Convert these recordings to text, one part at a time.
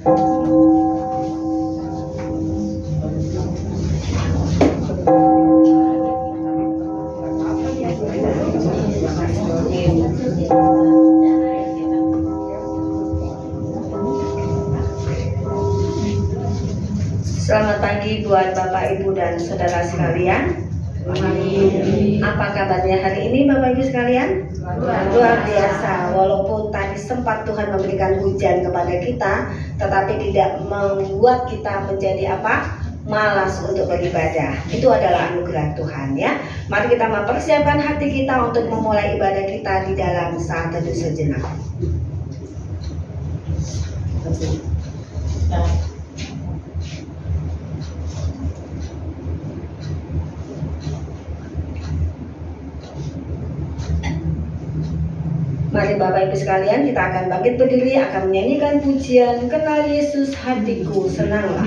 Selamat pagi buat Bapak, Ibu, dan Saudara sekalian. Apa kabarnya hari ini Bapak Ibu sekalian? Luar biasa. Walaupun tadi sempat Tuhan memberikan hujan kepada kita, tetapi tidak membuat kita menjadi malas untuk beribadah. Itu adalah anugerah Tuhan ya. Mari kita mempersiapkan hati kita untuk memulai ibadah kita di dalam saat teduh sejenak. Mari Bapak Ibu sekalian, kita akan bangkit berdiri, akan menyanyikan pujian Kenal Yesus Hatiku Senanglah.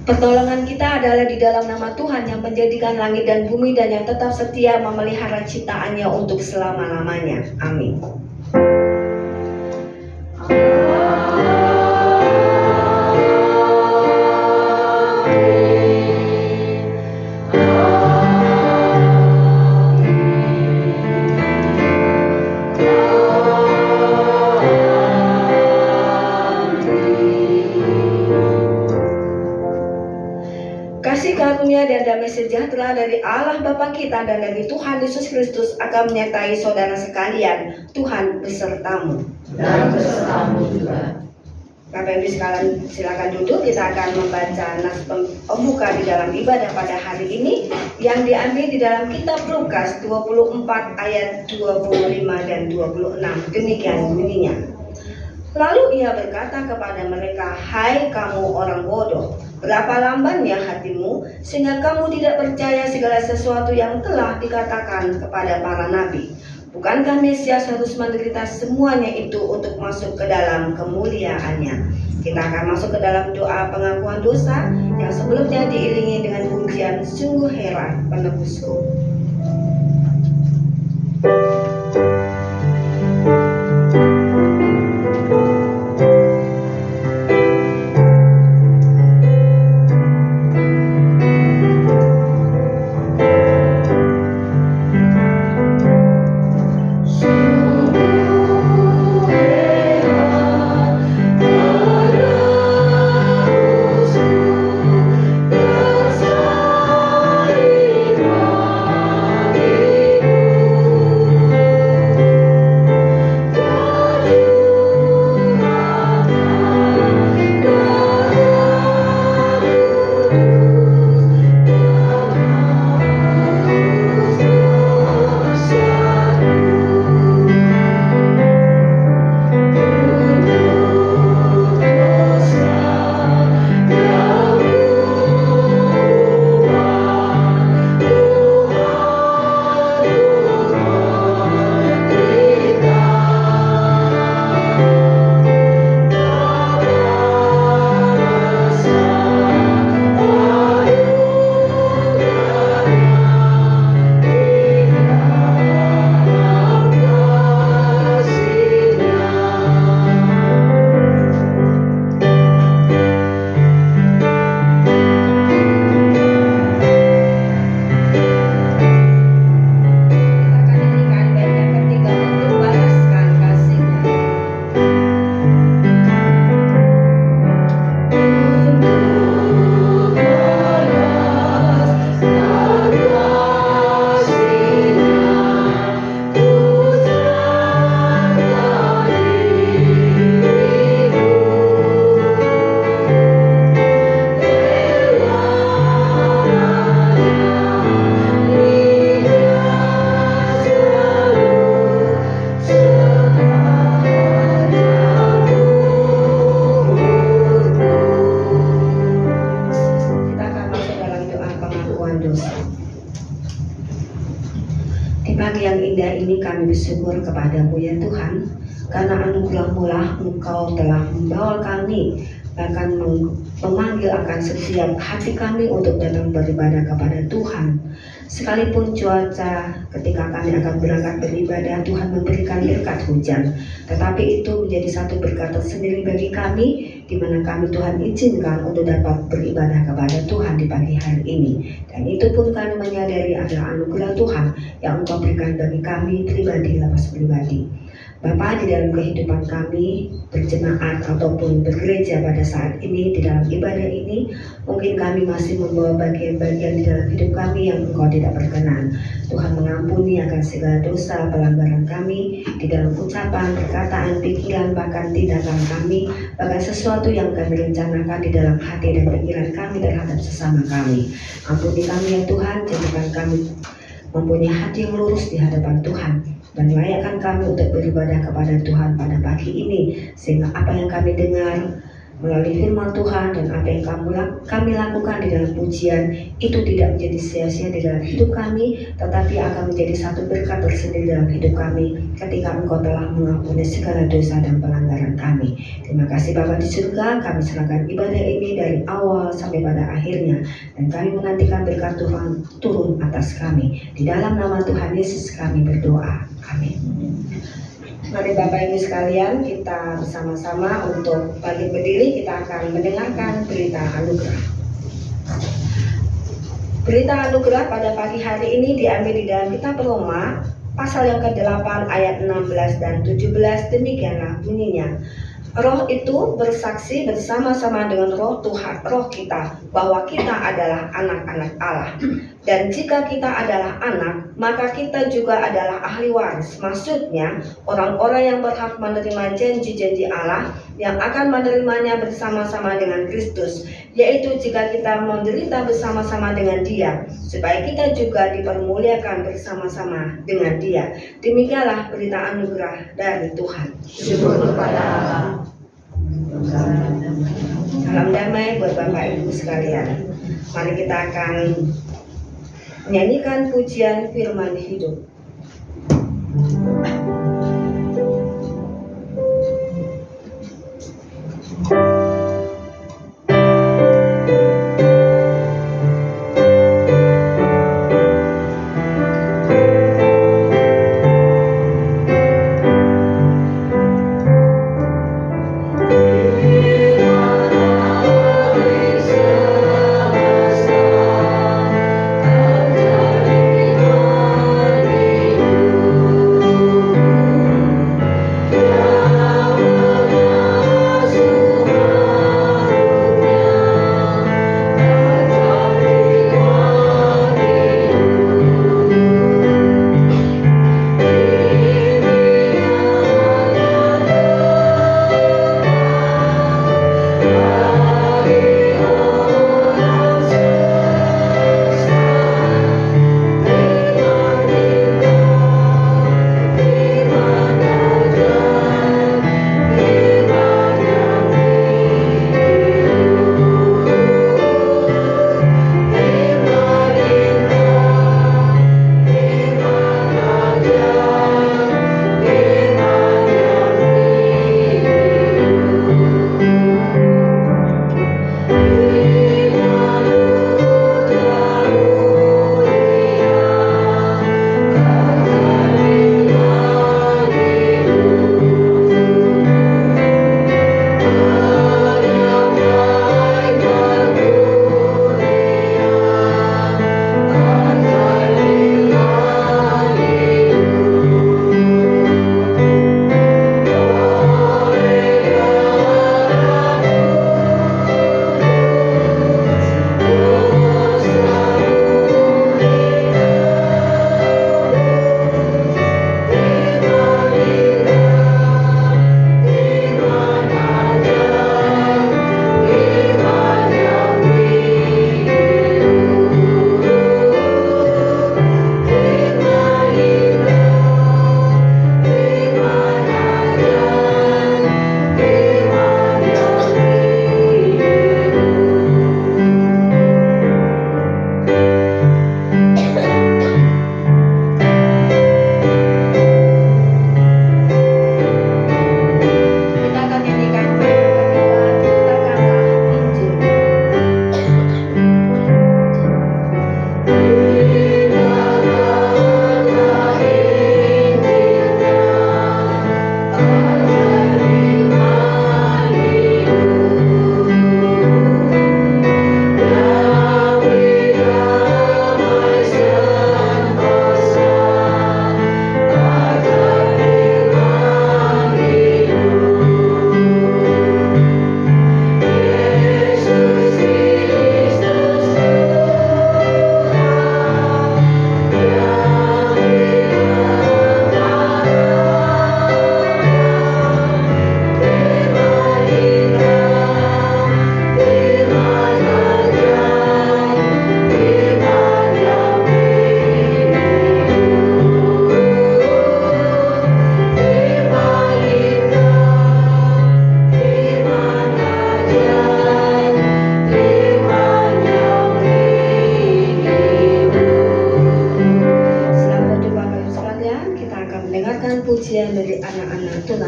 Pertolongan kita adalah di dalam nama Tuhan yang menjadikan langit dan bumi dan yang tetap setia memelihara ciptaannya untuk selama-lamanya. Amin. Kasih karunia dan damai sejahtera dari Allah Bapa kita dan dari Tuhan Yesus Kristus akan menyertai saudara sekalian. Tuhan besertamu. Dan besertamu juga. Bapak Ibu sekalian, silakan duduk. Kita akan membaca nas pembuka di dalam ibadah pada hari ini yang diambil di dalam kitab Lukas 24 ayat 25 dan 26. Demikian bunyinya. Lalu ia berkata kepada mereka, "Hai kamu orang bodoh, berapa lambannya hatimu, sehingga kamu tidak percaya segala sesuatu yang telah dikatakan kepada para nabi. Bukankah Mesias harus menderita semuanya itu untuk masuk ke dalam kemuliaannya?" Kita akan masuk ke dalam doa pengakuan dosa yang sebelumnya diiringi dengan pujian "Sungguh Heran Penebusku". ini kami bersyukur kepadamu ya Tuhan, karena anugerah-Mu lah Engkau telah membawa kami, bahkan memanggil akan setiap hati kami untuk datang beribadah kepada Tuhan. Sekalipun cuaca ketika kami akan berangkat beribadah, Tuhan memberikan berkat hujan, tetapi itu menjadi satu berkat tersendiri bagi kami, di mana kami Tuhan izinkan untuk dapat beribadah kepada Tuhan di pagi hari ini. Dan itu pun kami menyadari adalah anugerah Tuhan yang Engkau berikan bagi kami pribadi lepas pribadi. Bapa, di dalam kehidupan kami berjemaat ataupun bergereja pada saat ini, di dalam ibadah ini, mungkin kami masih membawa bagian-bagian di dalam hidup kami yang Engkau tidak berkenan. Tuhan mengampuni akan segala dosa pelanggaran kami di dalam ucapan, perkataan, pikiran, bahkan tindakan kami, bahkan sesuatu yang kami rencanakan di dalam hati dan pikiran kami terhadap sesama kami. Ampuni kami ya Tuhan, jadikan kami mempunyai hati yang lurus di hadapan Tuhan, dan layakkan kami untuk beribadah kepada Tuhan pada pagi ini, sehingga apa yang kami dengar melalui firman Tuhan dan apa yang kami lakukan di dalam pujian itu tidak menjadi sia-sia di dalam hidup kami, tetapi akan menjadi satu berkat tersendiri dalam hidup kami ketika Engkau telah mengampuni segala dosa dan pelanggaran kami. Terima kasih Bapa di surga, kami serahkan ibadah ini dari awal sampai pada akhirnya, dan kami menantikan berkat Tuhan turun atas kami. Di dalam nama Tuhan Yesus kami berdoa. Amin. Mari Bapak Ibu sekalian, kita bersama-sama untuk bangkit berdiri, kita akan mendengarkan berita anugerah. Berita anugerah pada pagi hari ini diambil di dalam kitab Roma, pasal yang ke-8 ayat 16 dan 17, demikianlah bunyinya. Roh itu bersaksi bersama-sama dengan roh Tuhan, roh kita, bahwa kita adalah anak-anak Allah. Dan jika kita adalah anak, maka kita juga adalah ahli waris. Maksudnya, orang-orang yang berhak menerima janji-janji Allah, yang akan menerimanya bersama-sama dengan Kristus, yaitu jika kita menderita bersama-sama dengan Dia, supaya kita juga dipermuliakan bersama-sama dengan Dia. Demikianlah berita anugerah dari Tuhan. Syukur kepada Allah. Salam damai buat Bapak Ibu sekalian. Mari kita akan menyanyikan pujian firman hidup.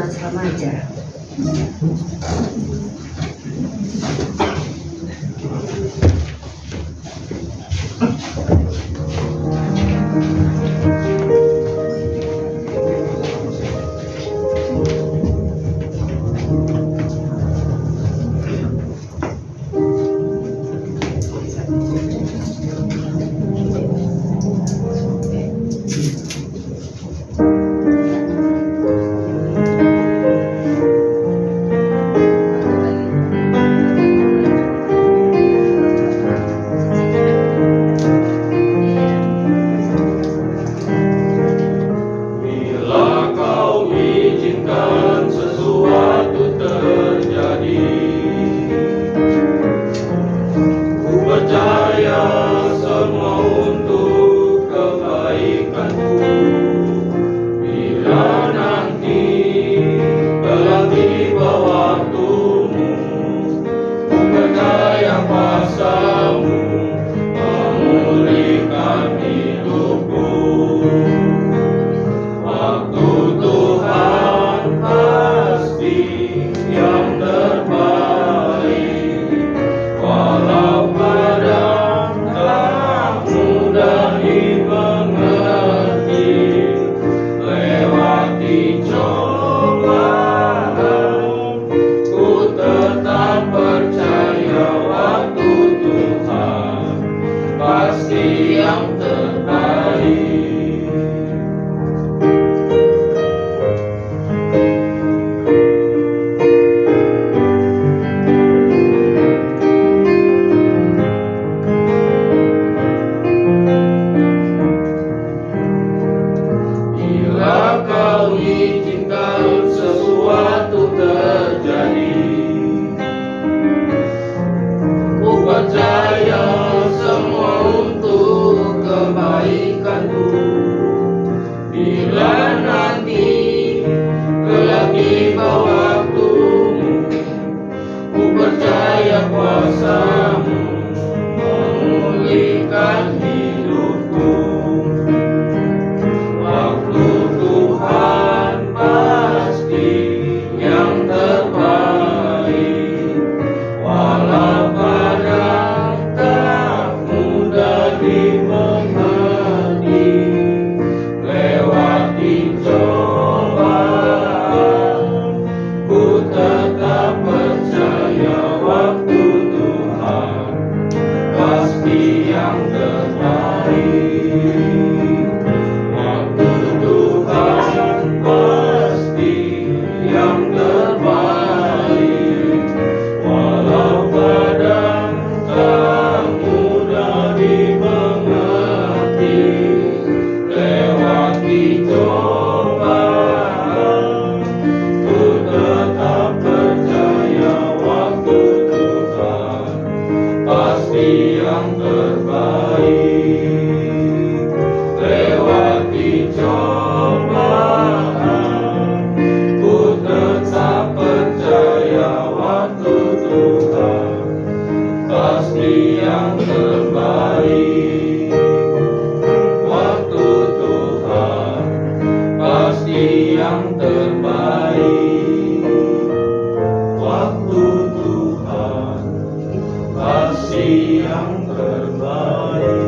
Tunas Remaja. Bila kau izinkan sesuatu terjadi, ku percaya semua untuk kebaikanku. Bila nanti telah tiba waktumu, ku percaya kuasa-Mu memulihkan hidupku. Waktu Tuhan pasti yang terbaik, walau kadang tak mudah dimengerti. Lewati cobaan, ku tetap percaya waktu Tuhan pasti yang terbaik. Bila kau izinkan sesuatu terjadi, ku percaya semua untuk kebaikanku. Bila nanti telah tiba waktumu, ku percaya kuasa-Mu memulihkan hidupku. Waktu Tuhan pasti yang terbaik, walau kadang tak mudah dimengerti. Lewati cobaan, ku tetap percaya waktu Tuhan pasti yang terbaik. Waktu Tuhan pasti yang terbaik, walau kadang tak mudah dimengerti. Lewati cobaan, ku tetap percaya waktu Tuhan pasti yang terbaik. Lewati cobaan, ku tetap percaya waktu Tuhan pasti yang terbaik. Waktu Tuhan pasti yang terbaik. Waktu Tuhan pasti yang terbaik.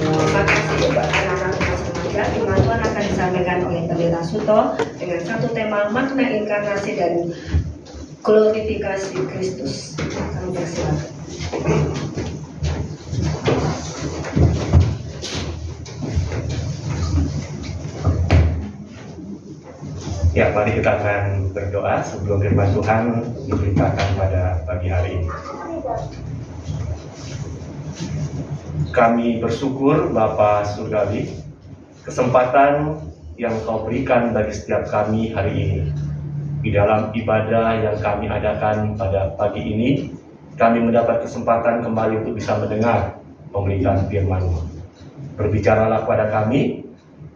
Terima kasih buat anak-anak Tunas Remaja. Firman Tuhan akan disampaikan oleh Pendeta Suto dengan satu tema makna inkarnasi dan glorifikasi Kristus. Kami persilakan. Ya, mari kita akan berdoa sebelum firman Tuhan diberitakan pada pagi hari ini. Kami bersyukur Bapa Surgawi, kesempatan yang Kau berikan bagi setiap kami hari ini. Di dalam ibadah yang kami adakan pada pagi ini, kami mendapat kesempatan kembali untuk bisa mendengar pemberitaan firman-Mu. Berbicaralah kepada kami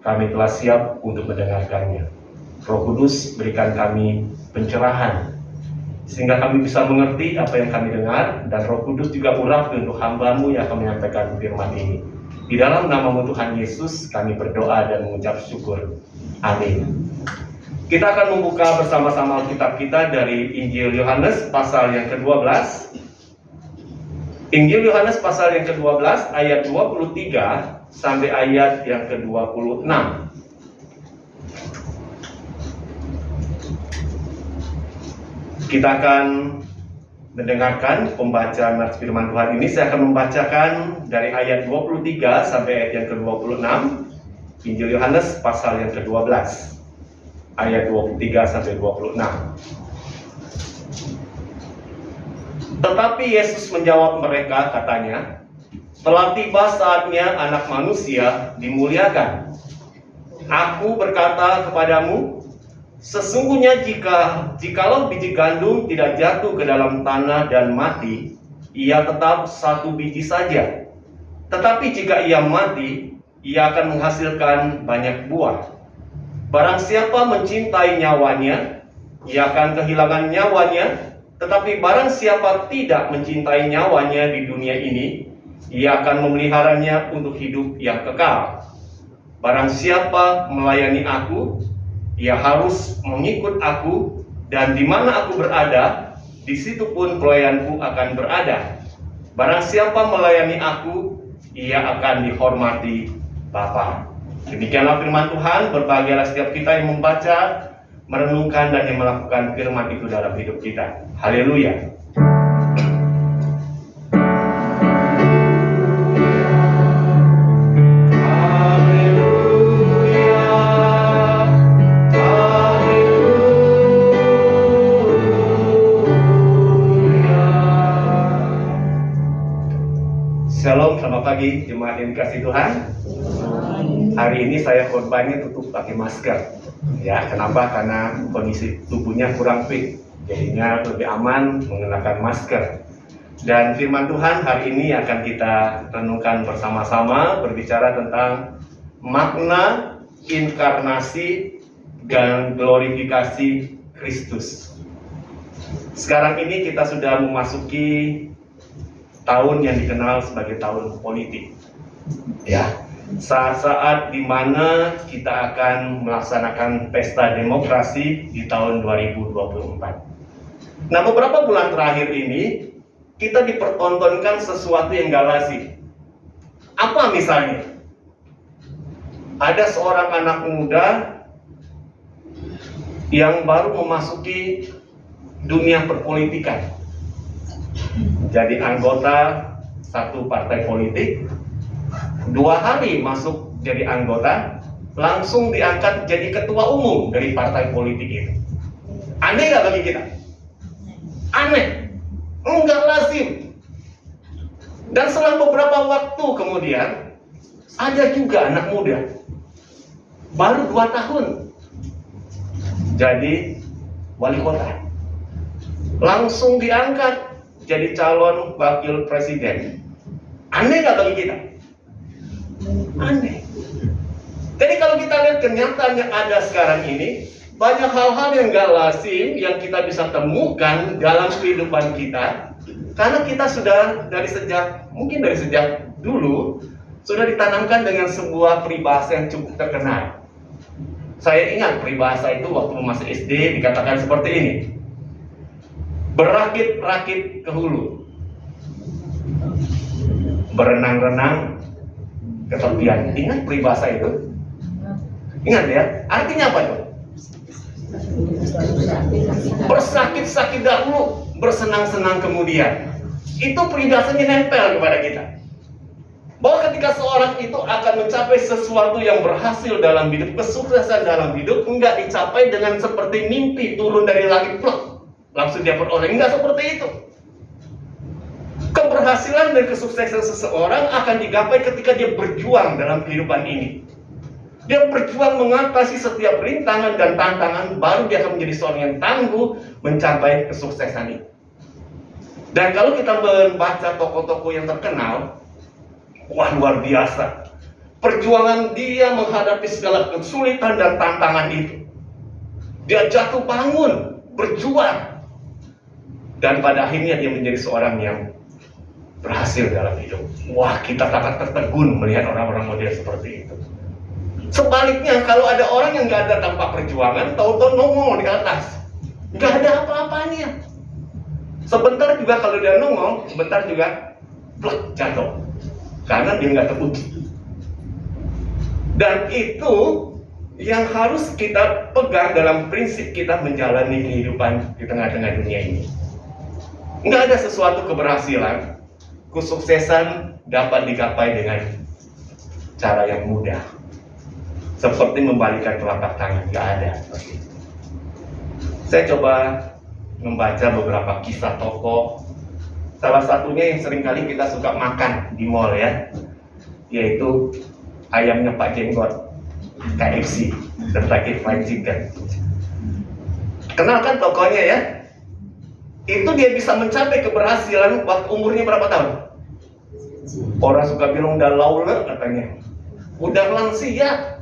telah siap untuk mendengarkannya. Roh Kudus berikan kami pencerahan, sehingga kami bisa mengerti apa yang kami dengar, dan Roh Kudus juga urapi untuk hamba-Mu yang akan menyampaikan firman ini. Di dalam nama Tuhan Yesus kami berdoa dan mengucap syukur. Amin. Kita akan membuka bersama-sama Alkitab kita dari Injil Yohanes pasal yang ke-12. Injil Yohanes pasal yang ke-12 ayat 23 sampai ayat yang ke-26. Kita akan mendengarkan pembacaan nats firman Tuhan ini. Saya akan membacakan dari ayat 23 sampai ayat yang ke-26. Injil Yohanes pasal yang ke-12 ayat 23 sampai 26. Tetapi Yesus menjawab mereka, katanya, telah tiba saatnya Anak Manusia dimuliakan. Aku berkata kepadamu, sesungguhnya jikalau biji gandum tidak jatuh ke dalam tanah dan mati, ia tetap satu biji saja. Tetapi jika ia mati, ia akan menghasilkan banyak buah. Barang siapa mencintai nyawanya, ia akan kehilangan nyawanya. Tetapi barang siapa tidak mencintai nyawanya di dunia ini, ia akan memeliharanya untuk hidup yang kekal. Barang siapa melayani aku, ia harus mengikut aku, dan di mana aku berada, di situ pun pelayanku akan berada. Barang siapa melayani aku, ia akan dihormati Bapa. Demikianlah firman Tuhan. Berbahagialah setiap kita yang membaca, merenungkan, dan yang melakukan firman itu dalam hidup kita. Haleluya. Shalom, selamat pagi jemaat yang dikasih Tuhan. Hari ini saya khotbahnya tutup pakai masker. Ya, kenapa? Karena kondisi tubuhnya kurang fit, jadinya lebih aman menggunakan masker. Dan firman Tuhan hari ini akan kita renungkan bersama-sama, berbicara tentang makna inkarnasi dan glorifikasi Kristus. Sekarang ini kita sudah memasuki tahun yang dikenal sebagai tahun politik. Ya, saat-saat di mana kita akan melaksanakan pesta demokrasi di tahun 2024. Nah, beberapa bulan terakhir ini kita dipertontonkan sesuatu yang gak lazim. Apa misalnya? Ada seorang anak muda yang baru memasuki dunia perpolitikan, jadi anggota satu partai politik. 2 hari masuk jadi anggota, langsung diangkat jadi ketua umum dari partai politik itu. Aneh gak bagi kita? Aneh, enggak lazim. Dan selang beberapa waktu kemudian, ada juga anak muda, baru 2 tahun, jadi wali kota, langsung diangkat jadi calon wakil presiden. Aneh gak bagi kita? Aneh. Jadi kalau kita lihat kenyataan yang ada sekarang ini, banyak hal-hal yang gak lazim yang kita bisa temukan dalam kehidupan kita, karena kita sudah mungkin dari sejak dulu sudah ditanamkan dengan sebuah peribahasa yang cukup terkenal. Saya ingat peribahasa itu waktu masih SD dikatakan seperti ini: berakit-rakit ke hulu, berenang-renang ke tepian. Ingat peribahasa itu? Ingat ya? Artinya apa tuh? Bersakit-sakit dahulu, bersenang-senang kemudian. Itu peribahasanya nempel kepada kita, bahwa ketika seorang itu akan mencapai sesuatu yang berhasil dalam hidup, kesuksesan dalam hidup, enggak dicapai dengan seperti mimpi turun dari langit plek langsung dia peroleh. Enggak seperti itu. Keberhasilan dan kesuksesan seseorang akan digapai ketika dia berjuang dalam kehidupan ini. Dia berjuang mengatasi setiap rintangan dan tantangan, baru dia akan menjadi seorang yang tangguh mencapai kesuksesan itu. Dan kalau kita membaca tokoh-tokoh yang terkenal, wah, luar biasa perjuangan dia menghadapi segala kesulitan dan tantangan itu. Dia jatuh bangun, berjuang, dan pada akhirnya dia menjadi seorang yang berhasil dalam hidup. Wah, kita sangat tertegun melihat orang-orang model seperti itu. Sebaliknya, kalau ada orang yang nggak ada tanpa perjuangan, tahu-tahu nongol di atas, nggak ada apa-apanya. Sebentar juga kalau dia nongol, sebentar juga plek, jatuh, karena dia nggak teruji. Dan itu yang harus kita pegang dalam prinsip kita menjalani kehidupan di tengah-tengah dunia ini. Nggak ada sesuatu keberhasilan, kesuksesan dapat digapai dengan cara yang mudah, seperti membalikan telapak tangan. Nggak ada seperti itu. Saya coba membaca beberapa kisah tokoh. Salah satunya yang seringkali kita suka makan di mall ya, yaitu ayamnya Pak Jenggot, KFC, Kentucky Fried Chicken. Kenal kan tokohnya ya? Itu dia bisa mencapai keberhasilan waktu umurnya berapa tahun? Orang suka bilang udah lauler katanya, udah lansia.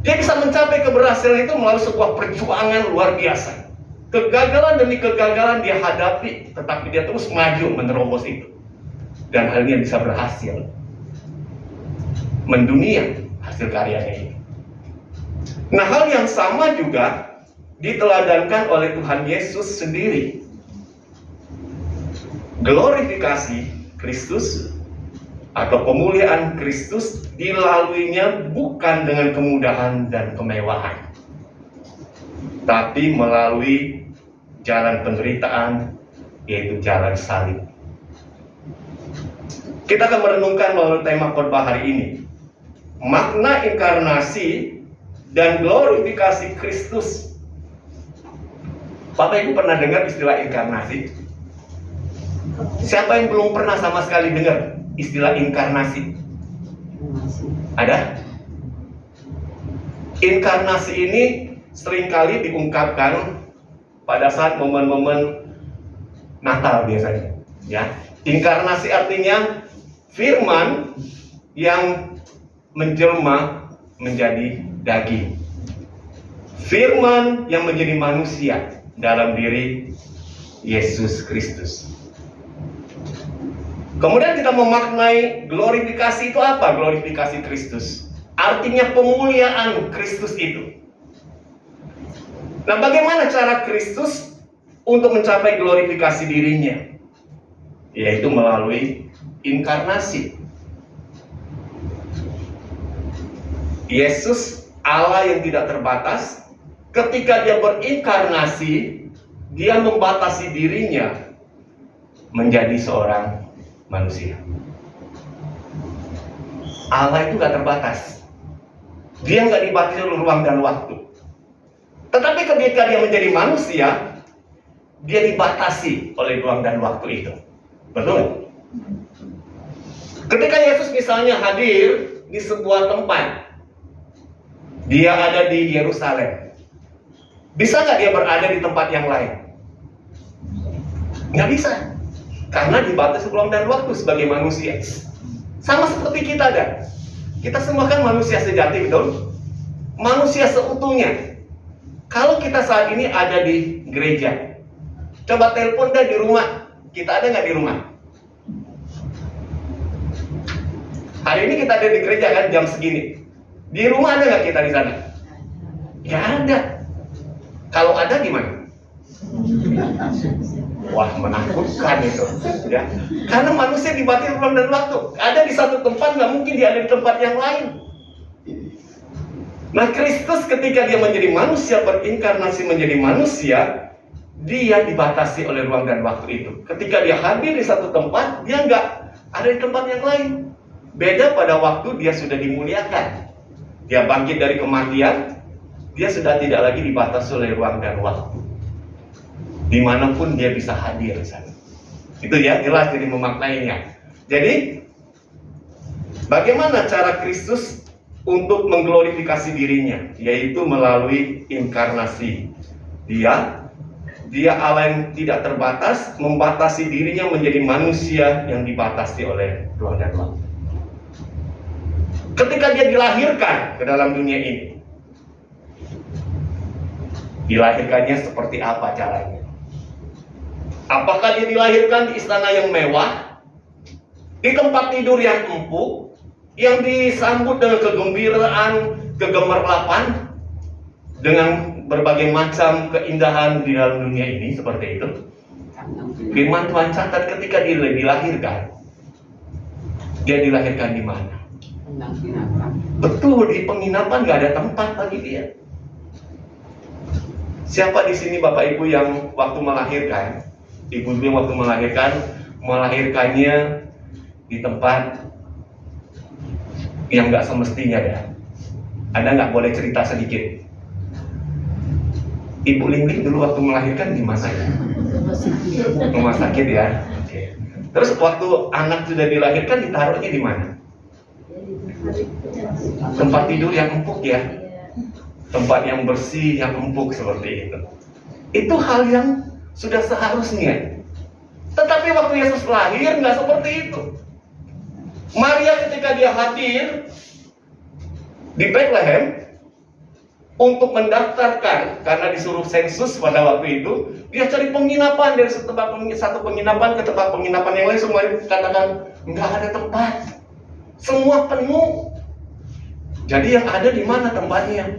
Dia bisa mencapai keberhasilan itu melalui sebuah perjuangan luar biasa. Kegagalan demi kegagalan dia hadapi, tetapi dia terus maju menerobos itu. Dan akhirnya bisa berhasil mendunia hasil karyanya ini. Nah, hal yang sama juga diteladankan oleh Tuhan Yesus sendiri. Glorifikasi Kristus atau pemuliaan Kristus dilaluinya bukan dengan kemudahan dan kemewahan, tapi melalui jalan penderitaan, yaitu jalan salib. Kita akan merenungkan melalui tema khotbah hari ini, makna inkarnasi dan glorifikasi Kristus. Bapak Ibu pernah dengar istilah inkarnasi? Siapa yang belum pernah sama sekali dengar istilah inkarnasi? Ada? Inkarnasi ini seringkali diungkapkan pada saat momen-momen Natal biasanya. Ya, inkarnasi artinya firman yang menjelma menjadi daging. Firman yang menjadi manusia dalam diri Yesus Kristus. Kemudian kita memaknai glorifikasi itu apa? Glorifikasi Kristus artinya pemuliaan Kristus itu. Nah, bagaimana cara Kristus untuk mencapai glorifikasi dirinya? Yaitu melalui inkarnasi. Yesus, Allah yang tidak terbatas, ketika dia berinkarnasi, dia membatasi dirinya menjadi seorang manusia. Allah itu gak terbatas. Dia gak dibatasi oleh ruang dan waktu. Tetapi ketika dia menjadi manusia, dia dibatasi oleh ruang dan waktu itu. Betul? Ketika Yesus misalnya hadir di sebuah tempat, dia ada di Yerusalem, bisa nggak dia berada di tempat yang lain? Nggak bisa, karena dibatasi ruang dan waktu sebagai manusia. Sama seperti kita ada. Kita semua kan manusia sejati, betul? Manusia seutuhnya. Kalau kita saat ini ada di gereja, coba telepon dah di rumah. Kita ada nggak di rumah? Hari ini kita ada di gereja kan jam segini. Di rumah ada nggak kita di sana? Nggak ada. Kalau ada gimana? Wah, menakutkan itu, ya. Karena manusia dibatasi ruang dan waktu. Ada di satu tempat, nggak mungkin dia ada di tempat yang lain. Nah, Kristus ketika dia menjadi manusia, berinkarnasi menjadi manusia, dia dibatasi oleh ruang dan waktu itu. Ketika dia hadir di satu tempat, dia nggak ada di tempat yang lain. Beda pada waktu dia sudah dimuliakan. Dia bangkit dari kematian, dia sudah tidak lagi dibatasi oleh ruang dan waktu. Dimanapun dia bisa hadir di sana. Itu ya, jelas jadi memaknainya. Jadi, bagaimana cara Kristus untuk mengglorifikasi dirinya? Yaitu melalui inkarnasi. Dia Allah yang tidak terbatas, membatasi dirinya menjadi manusia yang dibatasi oleh ruang dan waktu. Ketika dia dilahirkan ke dalam dunia ini, dilahirkannya seperti apa caranya? Apakah dia dilahirkan di istana yang mewah? di tempat tidur yang empuk, yang disambut dengan kegembiraan, kegemerlapan, dengan berbagai macam keindahan di dalam dunia ini seperti itu. Firman Tuhan catat ketika dia dilahirkan, dia dilahirkan di mana? Betul, di penginapan, nggak ada tempat bagi dia. Siapa di sini Bapak Ibu yang waktu melahirkan, ibu-ibu yang waktu melahirkannya di tempat yang nggak semestinya ya? Anda nggak boleh cerita sedikit. Ibu Lingling dulu waktu melahirkan di mana ya? Rumah sakit ya. Oke. Terus waktu anak sudah dilahirkan ditaruhnya di mana? Tempat tidur yang empuk ya. Tempat yang bersih, yang empuk seperti itu. Itu hal yang sudah seharusnya. Tetapi waktu Yesus lahir nggak seperti itu. Maria ketika dia hadir di Bethlehem untuk mendaftarkan, karena disuruh sensus pada waktu itu, dia cari penginapan dari satu penginapan ke tempat penginapan yang lain, semua katakan nggak ada tempat, semua penuh. Jadi yang ada di mana tempatnya?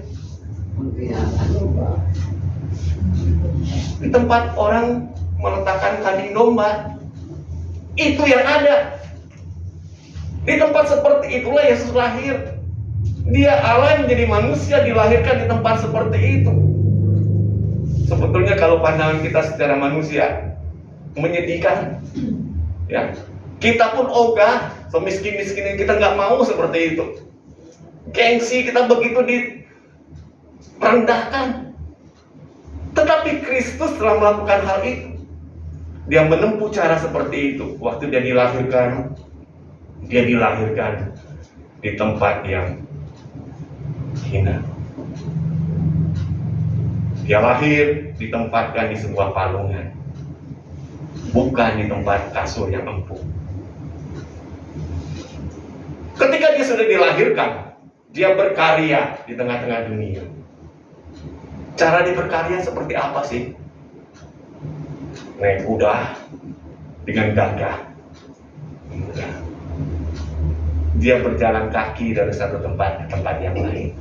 Di tempat orang meletakkan kambing domba. Itu yang ada. Di tempat seperti itulah Yesus lahir. Dia Allah yang menjadi manusia, dilahirkan di tempat seperti itu. Sebetulnya kalau pandangan kita secara manusia menyedihkan, ya. Kita pun ogah, semiskin-miskin kita nggak mau seperti itu. Gengsi kita begitu direndahkan. Tetapi Kristus telah melakukan hal itu. Dia menempuh cara seperti itu. Waktu dia dilahirkan di tempat yang hina. Dia lahir ditempatkan di sebuah palungan, bukan di tempat kasur yang empuk. Ketika dia sudah dilahirkan, dia berkarya di tengah-tengah dunia. Cara dia berkarya seperti apa sih? Naik kuda dengan gagah. Dia berjalan kaki dari satu tempat ke tempat yang lain.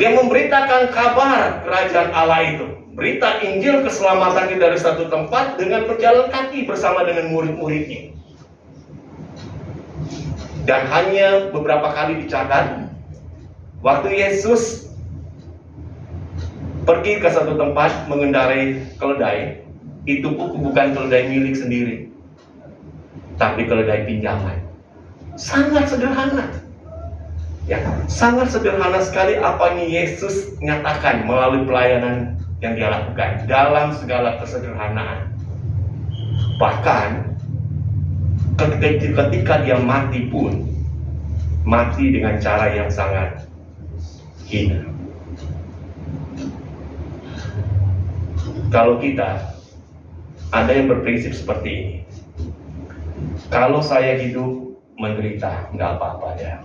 Dia memberitakan kabar kerajaan Allah itu, berita Injil keselamatannya dari satu tempat dengan berjalan kaki bersama dengan murid-muridnya. Dan hanya beberapa kali dicatat, waktu Yesus pergi ke satu tempat mengendarai keledai, itu bukan keledai milik sendiri, tapi keledai pinjaman. Sangat sederhana, ya, sangat sederhana sekali apa yang Yesus nyatakan melalui pelayanan yang dia lakukan dalam segala kesederhanaan. Bahkan ketika dia mati pun mati dengan cara yang sangat hina. Kalau kita ada yang berprinsip seperti ini, kalau saya hidup menderita, nggak apa-apa ya.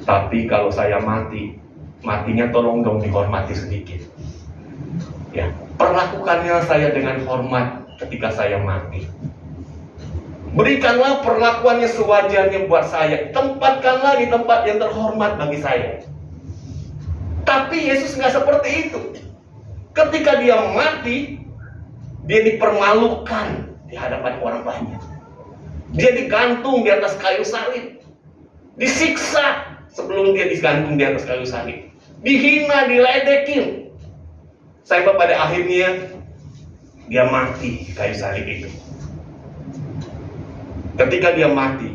Tapi kalau saya matinya tolong dong dihormati sedikit. Ya, perlakukannya saya dengan hormat ketika saya mati. Berikanlah perlakuannya sewajarnya buat saya. Tempatkanlah di tempat yang terhormat bagi saya. Tapi Yesus nggak seperti itu. Ketika dia mati, dia dipermalukan di hadapan orang banyak. Dia digantung di atas kayu salib, disiksa sebelum dia digantung di atas kayu salib, dihina, diledekin, sampai pada akhirnya dia mati di kayu salib itu. Ketika dia mati,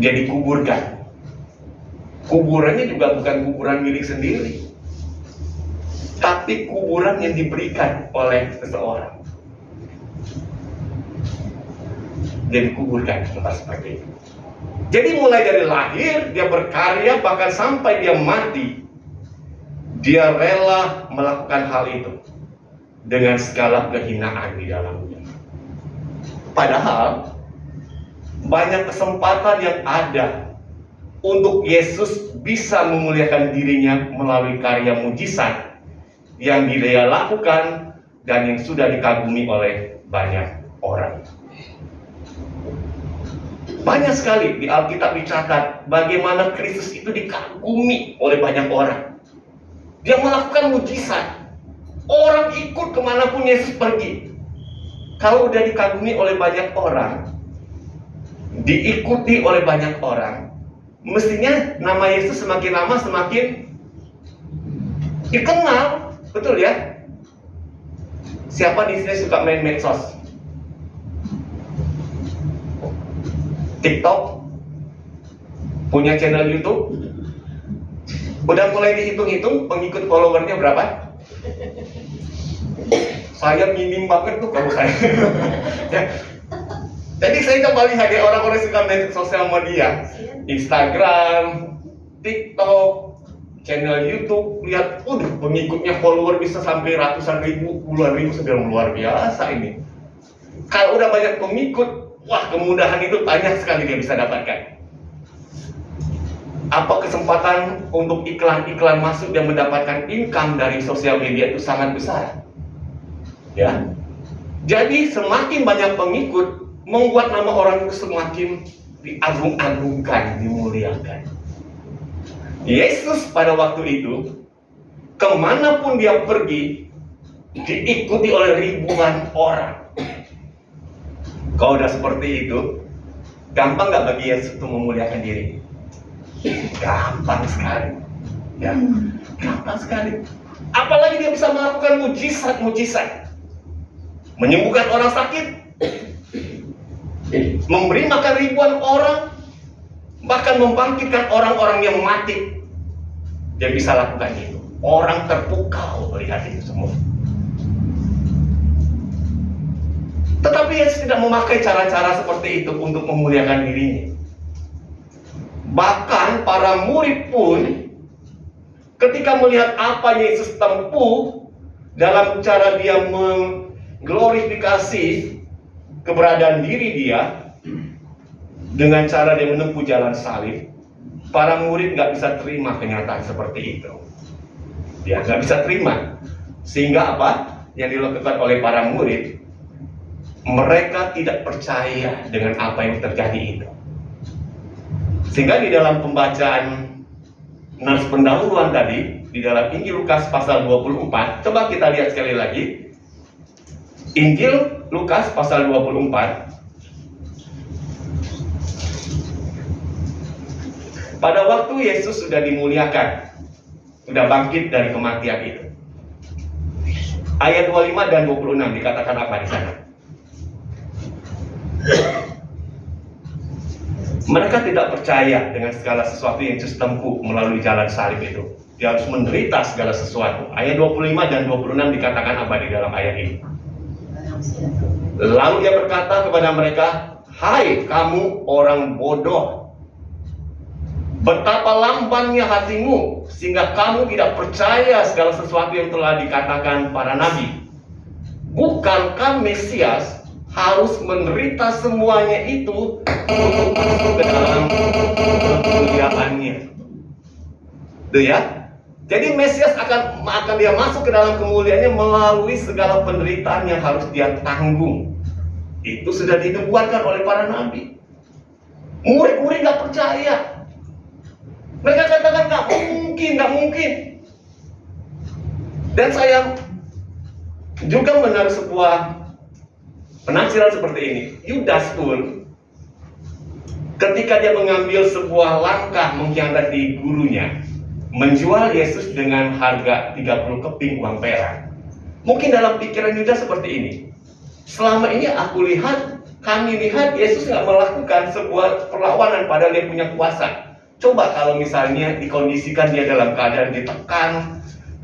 dia dikuburkan. Kuburannya juga bukan kuburan milik sendiri, tapi kuburan yang diberikan oleh seseorang. Dia dikuburkan di tempat seperti itu. Jadi mulai dari lahir dia berkarya, bahkan sampai dia mati, dia rela melakukan hal itu dengan segala kehinaan di dalamnya. Padahal banyak kesempatan yang ada untuk Yesus bisa memuliakan dirinya melalui karya mujizat yang dia lakukan dan yang sudah dikagumi oleh banyak orang. Banyak sekali di Alkitab dicatat bagaimana Kristus itu dikagumi oleh banyak orang. Dia melakukan mujizat. Orang ikut kemanapun Yesus pergi. Kalau udah dikagumi oleh banyak orang, diikuti oleh banyak orang, mestinya nama Yesus semakin lama semakin dikenal. Betul ya? Siapa di sini suka main medsos? TikTok? Punya channel YouTube? Udah mulai dihitung-hitung pengikut followernya berapa? Saya minim banget tuh kalau saya. Ya. Jadi saya coba lihat ya orang-orang suka main sosial media, Instagram, TikTok, channel YouTube, lihat, pengikutnya follower bisa sampai ratusan ribu, puluhan ribu, sudah luar biasa ini. Kalau udah banyak pengikut, wah kemudahan itu banyak sekali dia bisa dapatkan. Apa kesempatan untuk iklan-iklan masuk dan mendapatkan income dari sosial media itu sangat besar. Ya, jadi semakin banyak pengikut membuat nama orang itu semakin diagung-agungkan, dimuliakan. Yesus pada waktu itu kemanapun dia pergi diikuti oleh ribuan orang. Kalau udah seperti itu, gampang nggak bagi Yesus untuk memuliakan diri? Gampang sekali, ya, gampang sekali. Apalagi dia bisa melakukan mujizat-mujizat. Menyembuhkan orang sakit, memberi makan ribuan orang, bahkan membangkitkan orang-orang yang mati. Dia bisa lakukan itu. Orang terpukau melihat itu semua. Tetapi Yesus tidak memakai cara-cara seperti itu untuk memuliakan dirinya. Bahkan para murid pun ketika melihat apa Yesus tempuh dalam cara dia glorifikasi keberadaan diri dia dengan cara dia menempuh jalan salib, para murid nggak bisa terima kenyataan seperti itu. Dia nggak bisa terima, sehingga apa yang dilakukan oleh para murid, mereka tidak percaya dengan apa yang terjadi itu. Sehingga di dalam pembacaan nas pendahuluan tadi di dalam Injil Lukas pasal 24, coba kita lihat sekali lagi. Injil Lukas pasal 24. Pada waktu Yesus sudah dimuliakan, sudah bangkit dari kematian itu. Ayat 25 dan 26 dikatakan apa di sana? Mereka tidak percaya dengan segala sesuatu yang Yesus tempuh melalui jalan salib itu. Dia harus menderita segala sesuatu. Ayat 25 dan 26 dikatakan apa di dalam ayat ini? Lalu dia berkata kepada mereka, "Hai kamu orang bodoh, betapa lambannya hatimu sehingga kamu tidak percaya segala sesuatu yang telah dikatakan para nabi. Bukankah Mesias harus menderita semuanya itu untuk masuk ke dalam kemuliaannya?" Itu ya. Jadi Mesias akan dia masuk ke dalam kemuliaannya melalui segala penderitaan yang harus dia tanggung. Itu sudah dinubuatkan oleh para nabi. Murid-murid gak percaya. Mereka katakan gak mungkin. Dan saya juga menaruh sebuah penafsiran seperti ini. Yudas pun ketika dia mengambil sebuah langkah mengkhianati gurunya, menjual Yesus dengan harga 30 keping uang perak. Mungkin dalam pikiran Yudas seperti ini. Selama ini kami lihat Yesus nggak melakukan sebuah perlawanan padahal dia punya kuasa. Coba kalau misalnya dikondisikan dia dalam keadaan ditekan,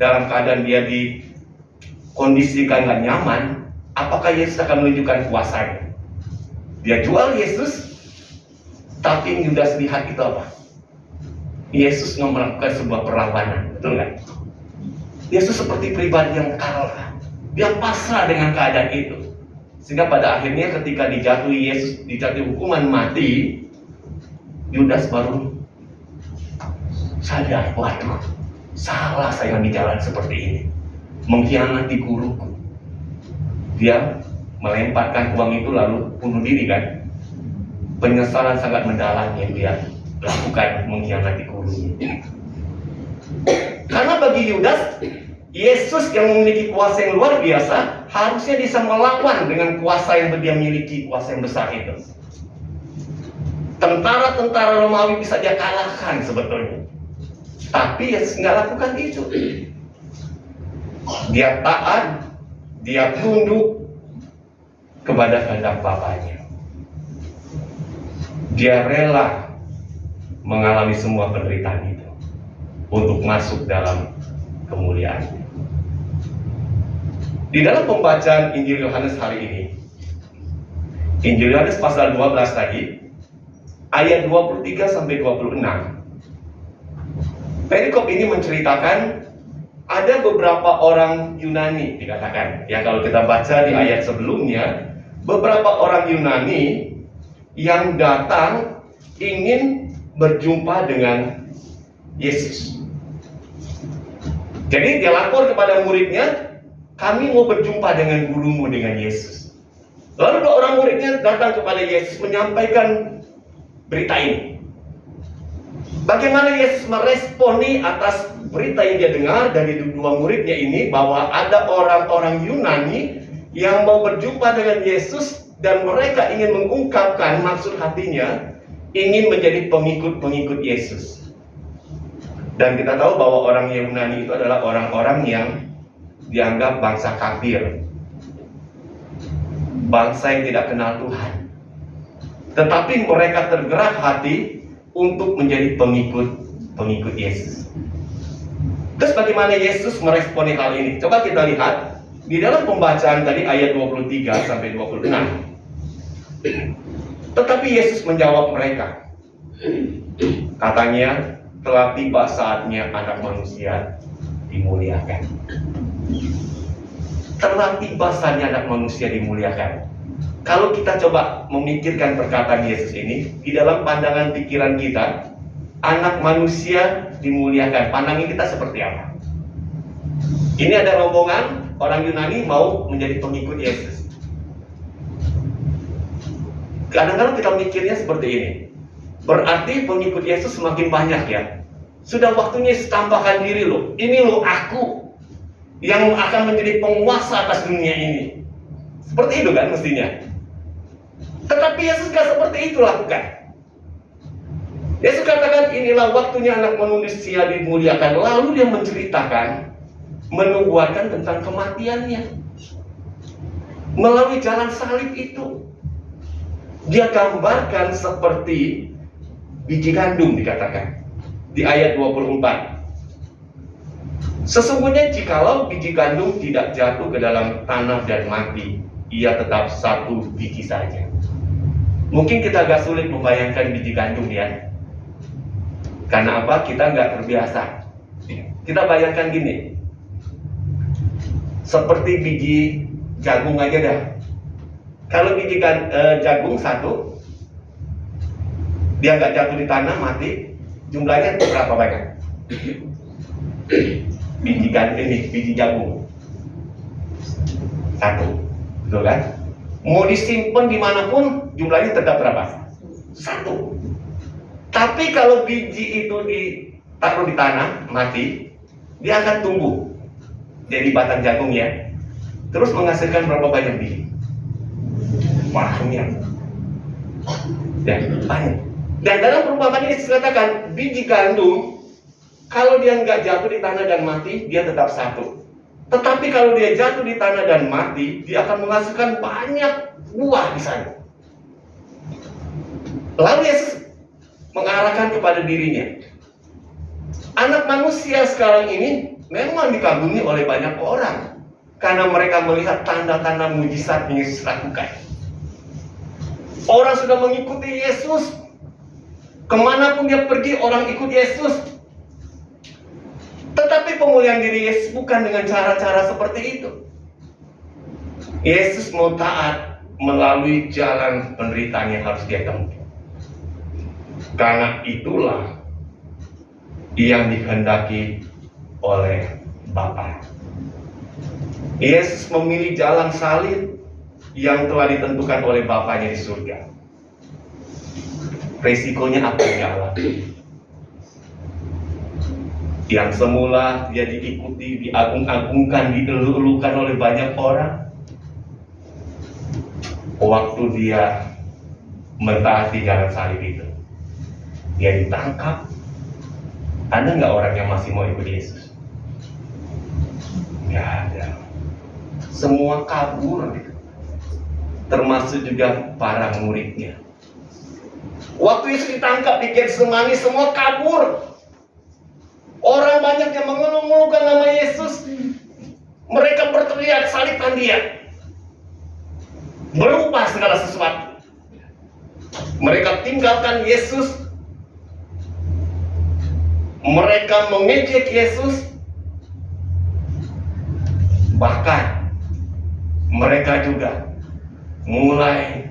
dalam keadaan dia dikondisikan nggak nyaman, apakah Yesus akan menunjukkan kuasanya? Dia jual Yesus, tapi Yudas lihat itu apa? Yesus melakukan sebuah perlawanan, betul nggak? Yesus seperti pribadi yang kalah, dia pasrah dengan keadaan itu, sehingga pada akhirnya ketika dijatuhi hukuman mati, Yudas baru sadar, waduh, salah saya di jalan seperti ini, mengkhianati guruku. Dia melemparkan uang itu lalu bunuh diri kan? penyesalan sangat mendalam yang dia lakukan mengkhianati gurunya. Karena bagi Yudas, Yesus yang memiliki kuasa yang luar biasa harusnya bisa melawan dengan kuasa yang dia miliki, kuasa yang besar itu. Tentara-tentara Romawi bisa dia kalahkan sebetulnya. Tapi Yesus nggak lakukan itu. Dia taat, dia tunduk kepada kehendak Bapaknya. Dia rela mengalami semua penderitaan itu untuk masuk dalam kemuliaan. Di dalam pembacaan Injil Yohanes hari ini, Injil Yohanes pasal 12 tadi, ayat 23 sampai 26. Perikop ini menceritakan ada beberapa orang Yunani dikatakan. Ya, kalau kita baca di ayat sebelumnya, beberapa orang Yunani yang datang ingin berjumpa dengan Yesus. Jadi dia lapor kepada muridnya, kami mau berjumpa dengan gurumu, dengan Yesus. Lalu dua orang muridnya datang kepada Yesus menyampaikan berita ini. Bagaimana Yesus meresponi atas berita yang dia dengar dari dua muridnya ini, bahwa ada orang-orang Yunani yang mau berjumpa dengan Yesus dan mereka ingin mengungkapkan maksud hatinya, ingin menjadi pengikut-pengikut Yesus. Dan kita tahu bahwa orang Yunani itu adalah orang-orang yang dianggap bangsa kafir, bangsa yang tidak kenal Tuhan. Tetapi mereka tergerak hati untuk menjadi pengikut Yesus. Terus bagaimana Yesus meresponi hal ini? Coba kita lihat di dalam pembacaan tadi ayat 23 sampai 26. Tetapi Yesus menjawab mereka, katanya, telah tiba saatnya Anak Manusia dimuliakan. Telah tiba saatnya Anak Manusia dimuliakan. Kalau kita coba memikirkan perkataan Yesus ini, di dalam pandangan pikiran kita, Anak Manusia dimuliakan, pandangan kita seperti apa? Ini ada rombongan orang Yunani mau menjadi pengikut Yesus. Kadang-kadang kita mikirnya seperti ini, berarti pengikut Yesus semakin banyak ya. Sudah waktunya Yesus tambahkan diri loh. Ini loh aku yang akan menjadi penguasa atas dunia ini. Seperti itu kan mestinya. Tetapi Yesus gak seperti itu lakukan. Yesus katakan, inilah waktunya Anak Manusia dimuliakan. Lalu dia menceritakan, menubuatkan tentang kematiannya melalui jalan salib itu. Dia gambarkan seperti biji gandum, dikatakan di ayat 24. Sesungguhnya jikalau biji gandum tidak jatuh ke dalam tanah dan mati, ia tetap satu biji saja. Mungkin kita agak sulit membayangkan biji gandum ya. Karena apa? Kita nggak terbiasa. Kita bayangkan gini, seperti biji jagung aja dah. Kalau biji jagung satu, dia nggak jatuh di tanah mati, jumlahnya berapa banyak? Biji jagung satu, betul kan? Mau disimpan dimanapun, jumlahnya tetap berapa? Satu. Tapi kalau biji itu ditaruh di tanah mati, dia akan tumbuh jadi batang jagung ya. Terus menghasilkan berapa banyak biji? Banyak. Dan banyak. Dan dalam perumpamaan ini dikatakan biji gandum, kalau dia nggak jatuh di tanah dan mati, dia tetap satu. Tetapi kalau dia jatuh di tanah dan mati, dia akan menghasilkan banyak buah di sana. Lalu Yesus mengarahkan kepada dirinya, Anak Manusia sekarang ini memang dikagumi oleh banyak orang karena mereka melihat tanda-tanda mujizat yang Yesus lakukan. Orang sudah mengikuti Yesus, kemanapun dia pergi orang ikut Yesus. Tetapi pemulihan diri Yesus bukan dengan cara-cara seperti itu. Yesus mau taat melalui jalan penderitaan yang harus dia tempuh. Karena itulah yang dikehendaki oleh Bapa. Yesus memilih jalan salib yang telah ditentukan oleh Bapanya di surga. resikonya apa yang dia alami. Yang semula dia diikuti, diagung-agungkan, dielu-elukan oleh banyak orang, waktu dia mentaati jalan salib itu, dia ditangkap. Ada nggak orang yang masih mau ikut Yesus? Nggak ada. Semua kabur, termasuk juga para muridnya. Waktu Yesus ditangkap di Getsemani, semua kabur. Orang banyak yang mengeluh-ngeluhkan nama Yesus. Mereka berteriak, salibkan dia. Berubah segala sesuatu. Mereka tinggalkan Yesus. Mereka mengejek Yesus. Bahkan mereka juga mulai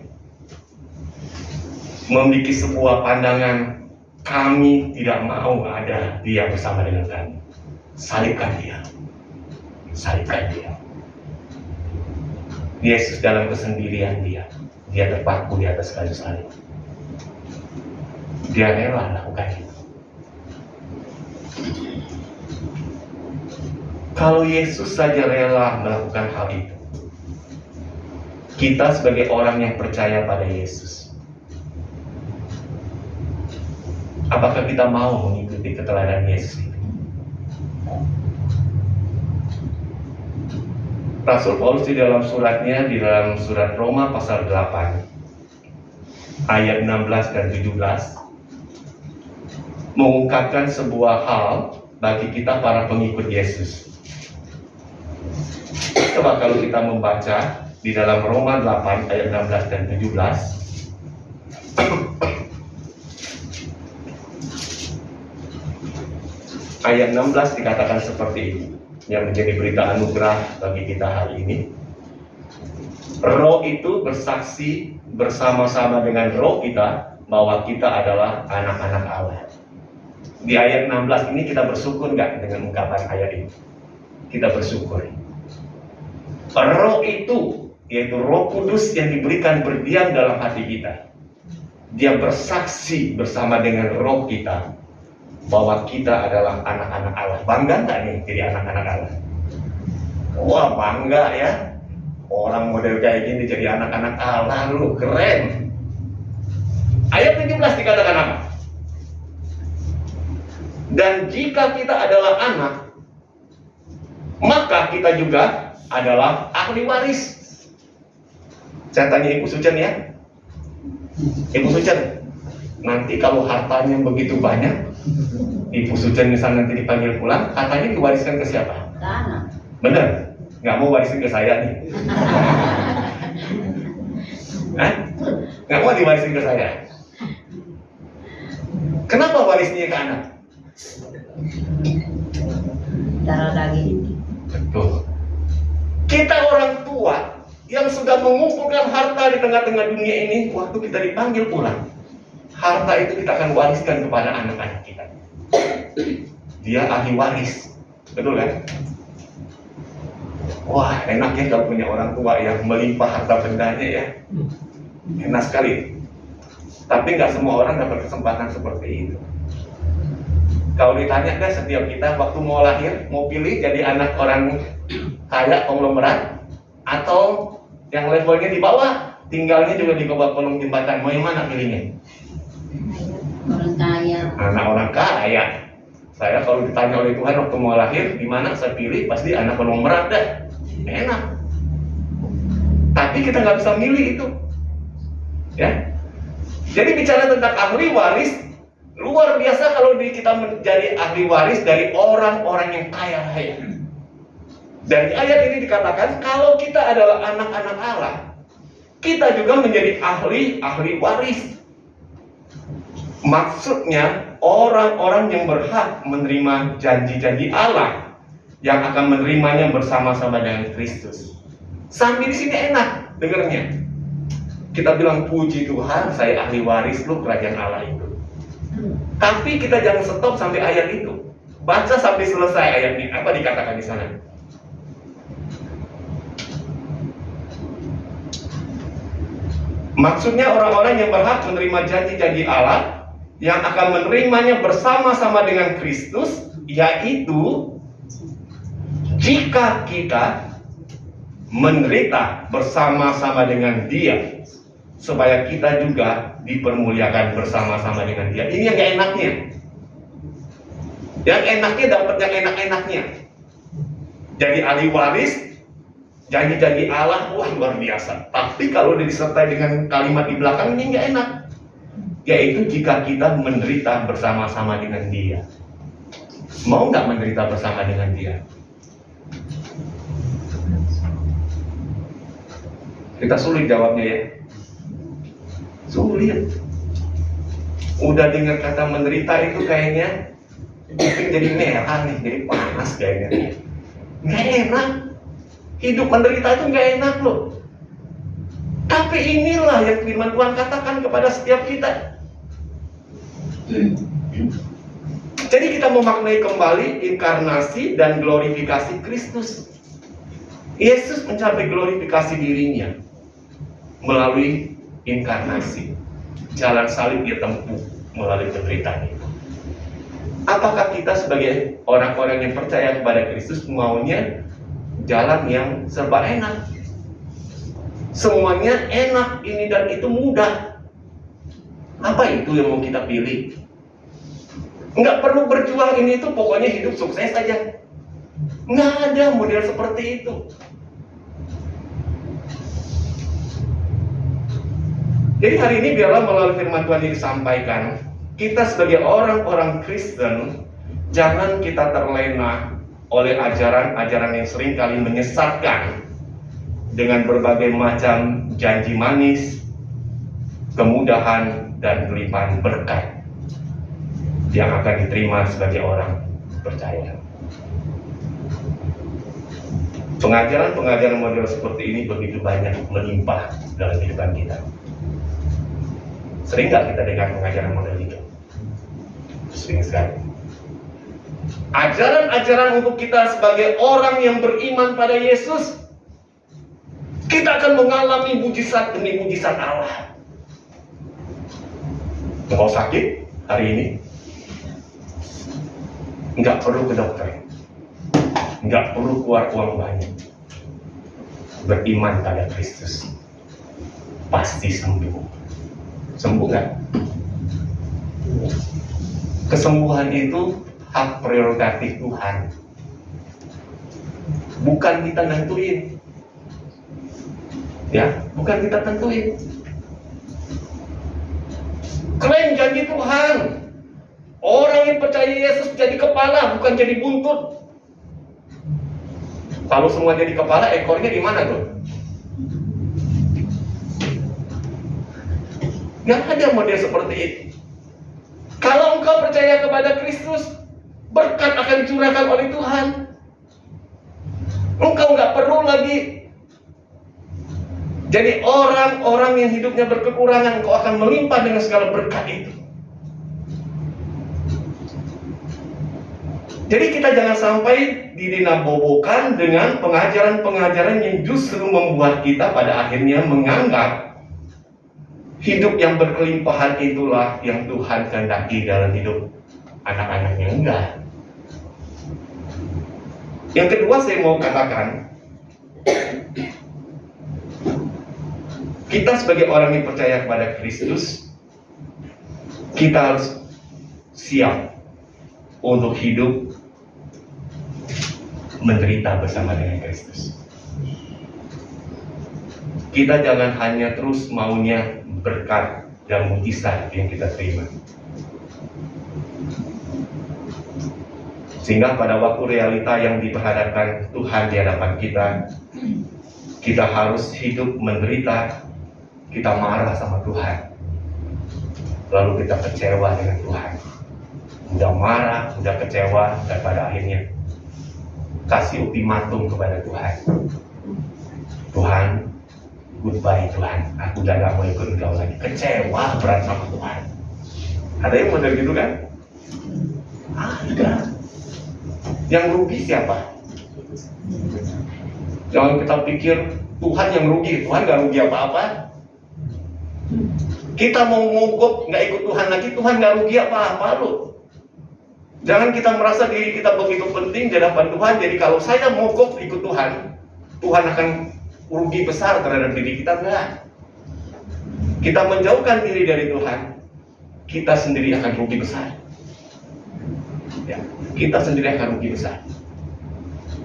memiliki sebuah pandangan, kami tidak mau ada dia bersama dengan kami. Salibkan dia. Salibkan dia. Yesus dalam kesendirian dia terpaku di atas kayu salib. Dia rela lakukan itu. Kalau Yesus saja rela melakukan hal itu, kita sebagai orang yang percaya pada Yesus, apakah kita mau mengikuti keteladanan Yesus itu? Rasul Paulus di dalam suratnya, di dalam surat Roma pasal 8 ayat 16 dan 17 mengungkapkan sebuah hal bagi kita para pengikut Yesus. Coba kalau kita membaca di dalam Roma 8 ayat 16 dan 17. Ayat 16 dikatakan seperti ini, yang menjadi berita anugerah bagi kita hari ini. Roh itu bersaksi bersama-sama dengan roh kita bahwa kita adalah anak-anak Allah. Di ayat 16 ini kita bersyukur nggak dengan ungkapan ayat ini? Kita bersyukur. Roh itu, yaitu Roh Kudus yang diberikan berdiam dalam hati kita. Dia bersaksi bersama dengan roh kita bahwa kita adalah anak-anak Allah. Bangga nggak nih jadi anak-anak Allah? Wah, bangga ya. Orang model kayak gini jadi anak-anak Allah, lu keren. Ayat 17 dikatakan apa? Dan jika kita adalah anak, maka kita juga adalah ahli waris. Saya tanya Ibu Sucen ya. Ibu Sucen, nanti kalau hartanya begitu banyak, Ibu Sucen misalnya nanti dipanggil pulang, hartanya diwariskan ke siapa? Ke anak. Bener? Nggak mau warisin ke saya nih? Hah? Nggak mau diwarisin ke saya? Kenapa warisnya ke anak? Darah daging. Betul. Kita orang tua yang sudah mengumpulkan harta di tengah-tengah dunia ini, waktu kita dipanggil pulang, harta itu kita akan wariskan kepada anak-anak kita. Dia ahli waris. Betul kan? Wah, enaknya kalau punya orang tua yang melimpah harta bendanya ya. Enak sekali. Tapi nggak semua orang dapat kesempatan seperti itu. Kalau ditanya kan setiap kita waktu mau lahir, mau pilih jadi anak orang kaya konglomerat atau yang levelnya di bawah, tinggalnya juga di bawah kolong jembatan, mau yang mana pilihnya? Orang kaya. Anak orang kaya. Saya kalau ditanya oleh Tuhan waktu mau lahir, di mana saya pilih pasti anak konglomerat dah. Enak. Tapi kita nggak bisa milih itu. Ya. Jadi bicara tentang ahli waris, luar biasa kalau kita menjadi ahli waris dari orang-orang yang kaya raya. Dari ayat ini dikatakan kalau kita adalah anak-anak Allah, kita juga menjadi ahli waris. Maksudnya orang-orang yang berhak menerima janji-janji Allah yang akan menerimanya bersama-sama dengan Kristus. Sambil di sini enak dengarnya. Kita bilang puji Tuhan, saya ahli waris lu kerajaan Allah itu. Tapi kita jangan stop sampai ayat itu. Baca sampai selesai ayatnya. Apa dikatakan di sana? Maksudnya orang-orang yang berhak menerima janji-janji Allah, yang akan menerimanya bersama-sama dengan Kristus, yaitu jika kita menderita bersama-sama dengan Dia, supaya kita juga dipermuliakan bersama-sama dengan Dia. Ini yang gak enaknya. Yang enaknya dapat yang enak-enaknya. Jadi ahli waris, janji-janji Allah, wah luar biasa. Tapi kalau disertai dengan kalimat di belakang, ini gak enak. Yaitu jika kita menderita bersama-sama dengan Dia. Mau gak menderita bersama dengan Dia? Kita sulit jawabnya ya. Sulit. Udah dengar kata menderita itu kayaknya kuping jadi merah nih, jadi panas kayaknya. Nggak enak. Hidup menderita itu nggak enak loh. Tapi inilah yang firman Tuhan katakan kepada setiap kita. Jadi kita memaknai kembali inkarnasi dan glorifikasi Kristus. Yesus mencapai glorifikasi dirinya melalui inkarnasi. Jalan salib dia tempuh melalui penderitaan itu. Apakah kita sebagai orang-orang yang percaya kepada Kristus maunya jalan yang serba enak? Semuanya enak, ini dan itu mudah. Apa itu yang mau kita pilih? Nggak perlu berjuang ini itu, pokoknya hidup sukses saja. Nggak ada model seperti itu. Jadi hari ini biarlah melalui firman Tuhan ini disampaikan, kita sebagai orang-orang Kristen, jangan kita terlena oleh ajaran-ajaran yang seringkali menyesatkan dengan berbagai macam janji manis, kemudahan, dan kelimpahan berkat yang akan diterima sebagai orang percaya. Pengajaran-pengajaran model seperti ini begitu banyak melimpah dalam kehidupan kita. Sering nggak kita dengar pengajaran model itu? Sering sekali. Ajaran-ajaran untuk kita sebagai orang yang beriman pada Yesus, kita akan mengalami mujizat demi mujizat Allah. Engkau sakit hari ini, nggak perlu ke dokter, nggak perlu keluar uang banyak. Beriman pada Kristus, pasti sembuh. Sembuh nggak? Kesembuhan itu hak prerogatif Tuhan, bukan kita nentuin. Ya, bukan kita tentuin. Klaim janji Tuhan. Orang yang percaya Yesus jadi kepala, bukan jadi buntut. Kalau semua jadi kepala, ekornya di mana tuh? Gak ada model seperti itu. Kalau engkau percaya kepada Kristus, berkat akan dicurahkan oleh Tuhan. Engkau gak perlu lagi jadi orang-orang yang hidupnya berkekurangan. Engkau akan melimpah dengan segala berkat itu. Jadi kita jangan sampai didinabobokan dengan pengajaran-pengajaran yang justru membuat kita pada akhirnya menganggap hidup yang berkelimpahan itulah yang Tuhan kehendaki dalam hidup anak-anaknya. Enggak. Yang kedua saya mau katakan, kita sebagai orang yang percaya kepada Kristus, kita harus siap untuk hidup menderita bersama dengan Kristus. Kita jangan hanya terus maunya berkat dan mujizat yang kita terima, sehingga pada waktu realita yang diperhadapkan Tuhan di hadapan kita harus hidup menderita. Kita marah sama Tuhan, lalu kita kecewa dengan Tuhan. Udah marah, udah kecewa, dan pada akhirnya kasih ultimatum kepada Tuhan. Tuhan, goodbye Tuhan, aku udah gak mau ikut engkau lagi. Kecewa berat sama Tuhan. Ada yang model gitu kan? Ada. Yang rugi siapa? Jangan kita pikir Tuhan yang rugi. Tuhan gak rugi apa-apa. Kita mau mogok nggak ikut Tuhan lagi, Tuhan nggak rugi apa-apa loh. Jangan kita merasa diri kita begitu penting di hadapan Tuhan. Jadi kalau saya mogok ikut Tuhan, Tuhan akan rugi besar terhadap diri kita. Enggak. Kita menjauhkan diri dari Tuhan, kita sendiri akan rugi besar. Ya, kita sendiri akan rugi besar.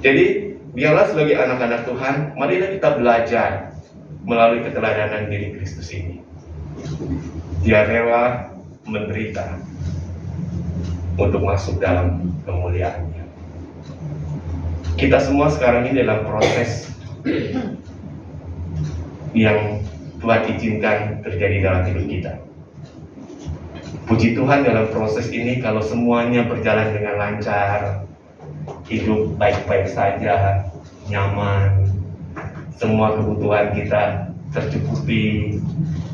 Jadi biarlah sebagai anak-anak Tuhan, marilah kita belajar melalui keteladanan diri Kristus ini. Dia rela menderita untuk masuk dalam kemuliaannya. Kita semua sekarang ini dalam proses yang Tuhan izinkan terjadi dalam hidup kita. Puji Tuhan, dalam proses ini kalau semuanya berjalan dengan lancar, hidup baik-baik saja, nyaman, semua kebutuhan kita tercukupi,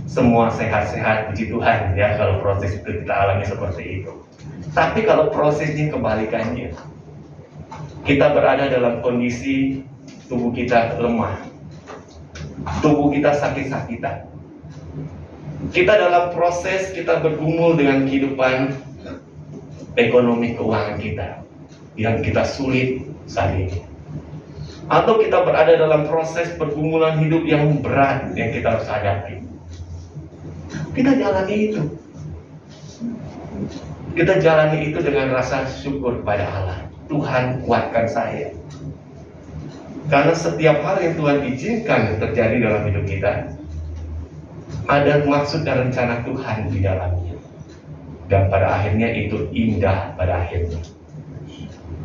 semua sehat-sehat, puji Tuhan ya kalau proses itu kita alami seperti itu. Tapi kalau prosesnya kebalikannya, kita berada dalam kondisi tubuh kita lemah, tubuh kita sakit-sakitan, kita dalam proses kita bergumul dengan kehidupan ekonomi keuangan kita yang kita sulit saat ini, atau kita berada dalam proses pergumulan hidup yang berat yang kita harus hadapi. Kita jalani itu. Kita jalani itu dengan rasa syukur pada Allah. Tuhan, kuatkan saya. Karena setiap hal yang Tuhan izinkan terjadi dalam hidup kita, ada maksud dan rencana Tuhan di dalamnya. Dan pada akhirnya itu indah pada akhirnya.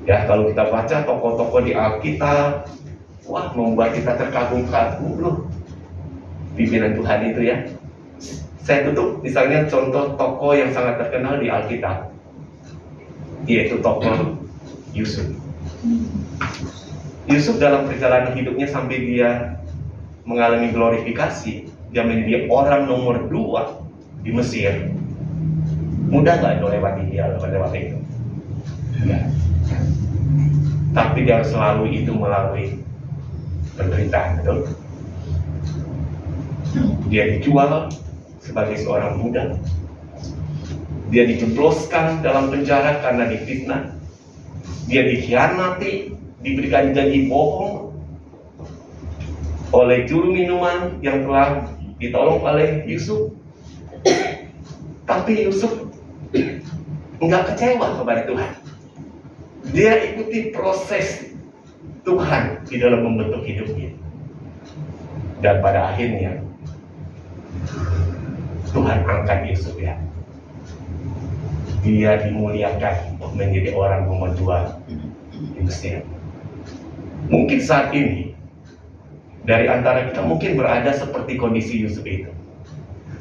Ya, kalau kita baca tokoh-tokoh di Alkitab, wah, membuat kita terkagum-kagum loh pimpinan Tuhan itu ya. Saya tutup misalnya contoh tokoh yang sangat terkenal di Alkitab, yaitu tokoh Yusuf. Yusuf dalam perjalanan hidupnya sampai dia mengalami glorifikasi, dia menjadi orang nomor 2 di Mesir. Mudah nggak lewati dia lewat itu? Ya. Tapi dia harus selalu itu melalui penderitaan, betul? Dia dijual sebagai seorang budak. Dia dijebloskan dalam penjara karena difitnah. Dia dikhianati, diberikan janji bohong oleh juru minuman yang telah ditolong oleh Yusuf. Tapi Yusuf enggak kecewa kepada Tuhan. Dia ikuti proses Tuhan di dalam membentuk hidupnya. Dan pada akhirnya Tuhan angkat Yusuf ya. Dia dimuliakan menjadi orang nomor 2 di Mesir. Mungkin saat ini dari antara kita mungkin berada seperti kondisi Yusuf itu.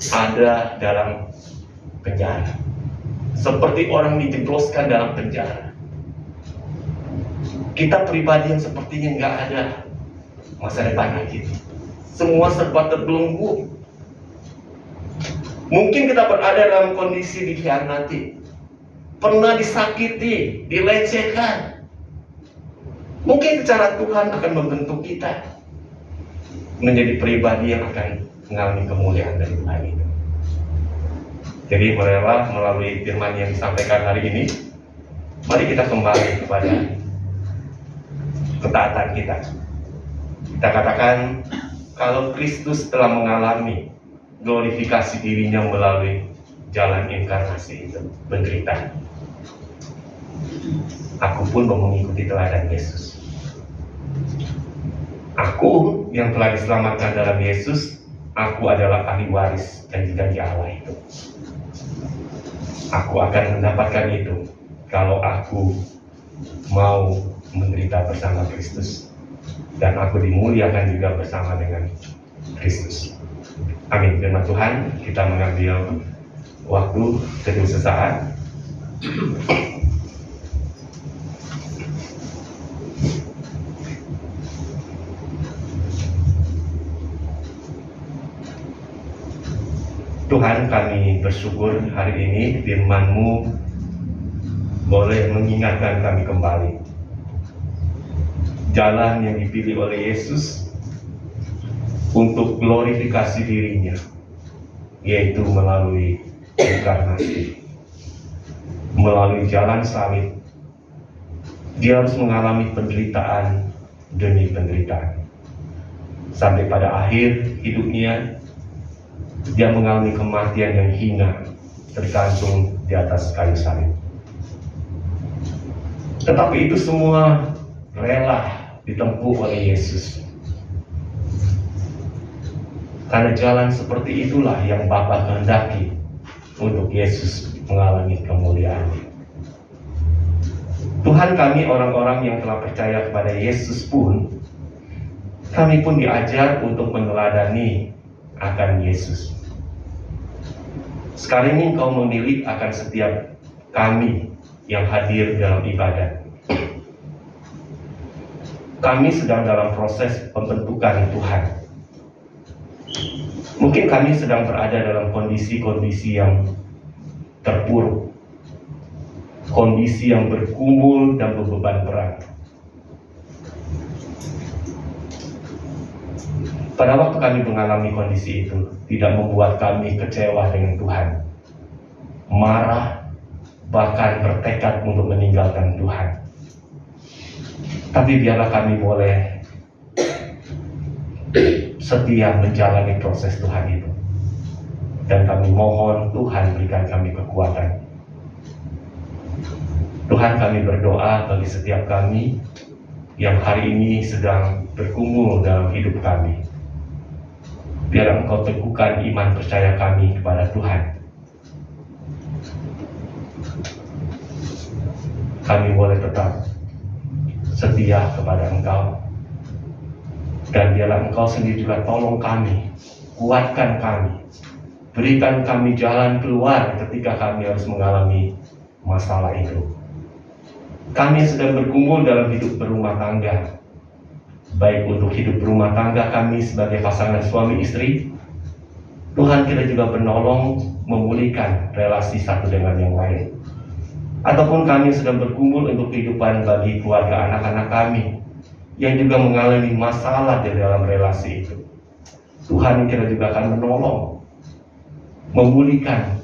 Ada dalam penjara. Seperti orang dijebloskan dalam penjara. Kita pribadi yang sepertinya nggak ada masa depan lagi. Semua serba terbelenggu. Mungkin kita berada dalam kondisi dikhianati, pernah disakiti, dilecehkan. Mungkin cara Tuhan akan membentuk kita menjadi pribadi yang akan mengalami kemuliaan dari Tuhan itu. Jadi marilah melalui firman yang disampaikan hari ini, mari kita kembali kepada ketaatan kita. Kita katakan kalau Kristus telah mengalami glorifikasi dirinya melalui jalan inkarnasi itu, menderita. Aku pun mau mengikuti teladan Yesus. Aku yang telah diselamatkan dalam Yesus, aku adalah ahli waris janji-janji Allah itu. Aku akan mendapatkan itu kalau aku mau menderita bersama Kristus, dan aku dimuliakan juga bersama dengan Kristus. Amin. Firman Tuhan, kita mengambil waktu teduh sesaat. Tuhan, kami bersyukur hari ini firman-Mu boleh mengingatkan kami kembali jalan yang dipilih oleh Yesus untuk glorifikasi dirinya yaitu melalui inkarnasi, melalui jalan salib. Dia harus mengalami penderitaan demi penderitaan. Sampai pada akhir hidupnya, dia mengalami kematian yang hina, tergantung di atas kayu salib. Tetapi itu semua rela ditempuh oleh Yesus. Karena jalan seperti itulah yang Bapa kehendaki untuk Yesus mengalami kemuliaan. Tuhan kami, orang-orang yang telah percaya kepada Yesus pun, kami pun diajar untuk meneladani akan Yesus. Sekarang ini Engkau memilih akan setiap kami yang hadir dalam ibadah. Kami sedang dalam proses pembentukan Tuhan. Mungkin kami sedang berada dalam kondisi-kondisi yang terpuruk, kondisi yang bergumul dan berbeban berat. Pada waktu kami mengalami kondisi itu, tidak membuat kami kecewa dengan Tuhan, marah, bahkan bertekad untuk meninggalkan Tuhan. Tapi biarlah kami boleh setia menjalani proses Tuhan itu. Dan kami mohon Tuhan berikan kami kekuatan. Tuhan, kami berdoa bagi setiap kami yang hari ini sedang bergumul dalam hidup kami. Biar Engkau teguhkan iman percaya kami kepada Tuhan. Kami boleh tetap setia kepada Engkau. Dan biarlah Engkau sendiri juga tolong kami, kuatkan kami, berikan kami jalan keluar ketika kami harus mengalami masalah itu. Kami sedang bergumul dalam hidup berumah tangga, baik untuk hidup berumah tangga kami sebagai pasangan suami istri. Tuhan, kita juga menolong memulihkan relasi satu dengan yang lain. Ataupun kami sedang bergumul untuk kehidupan bagi keluarga anak-anak kami yang juga mengalami masalah di dalam relasi itu. Tuhan, kita juga akan menolong memulihkan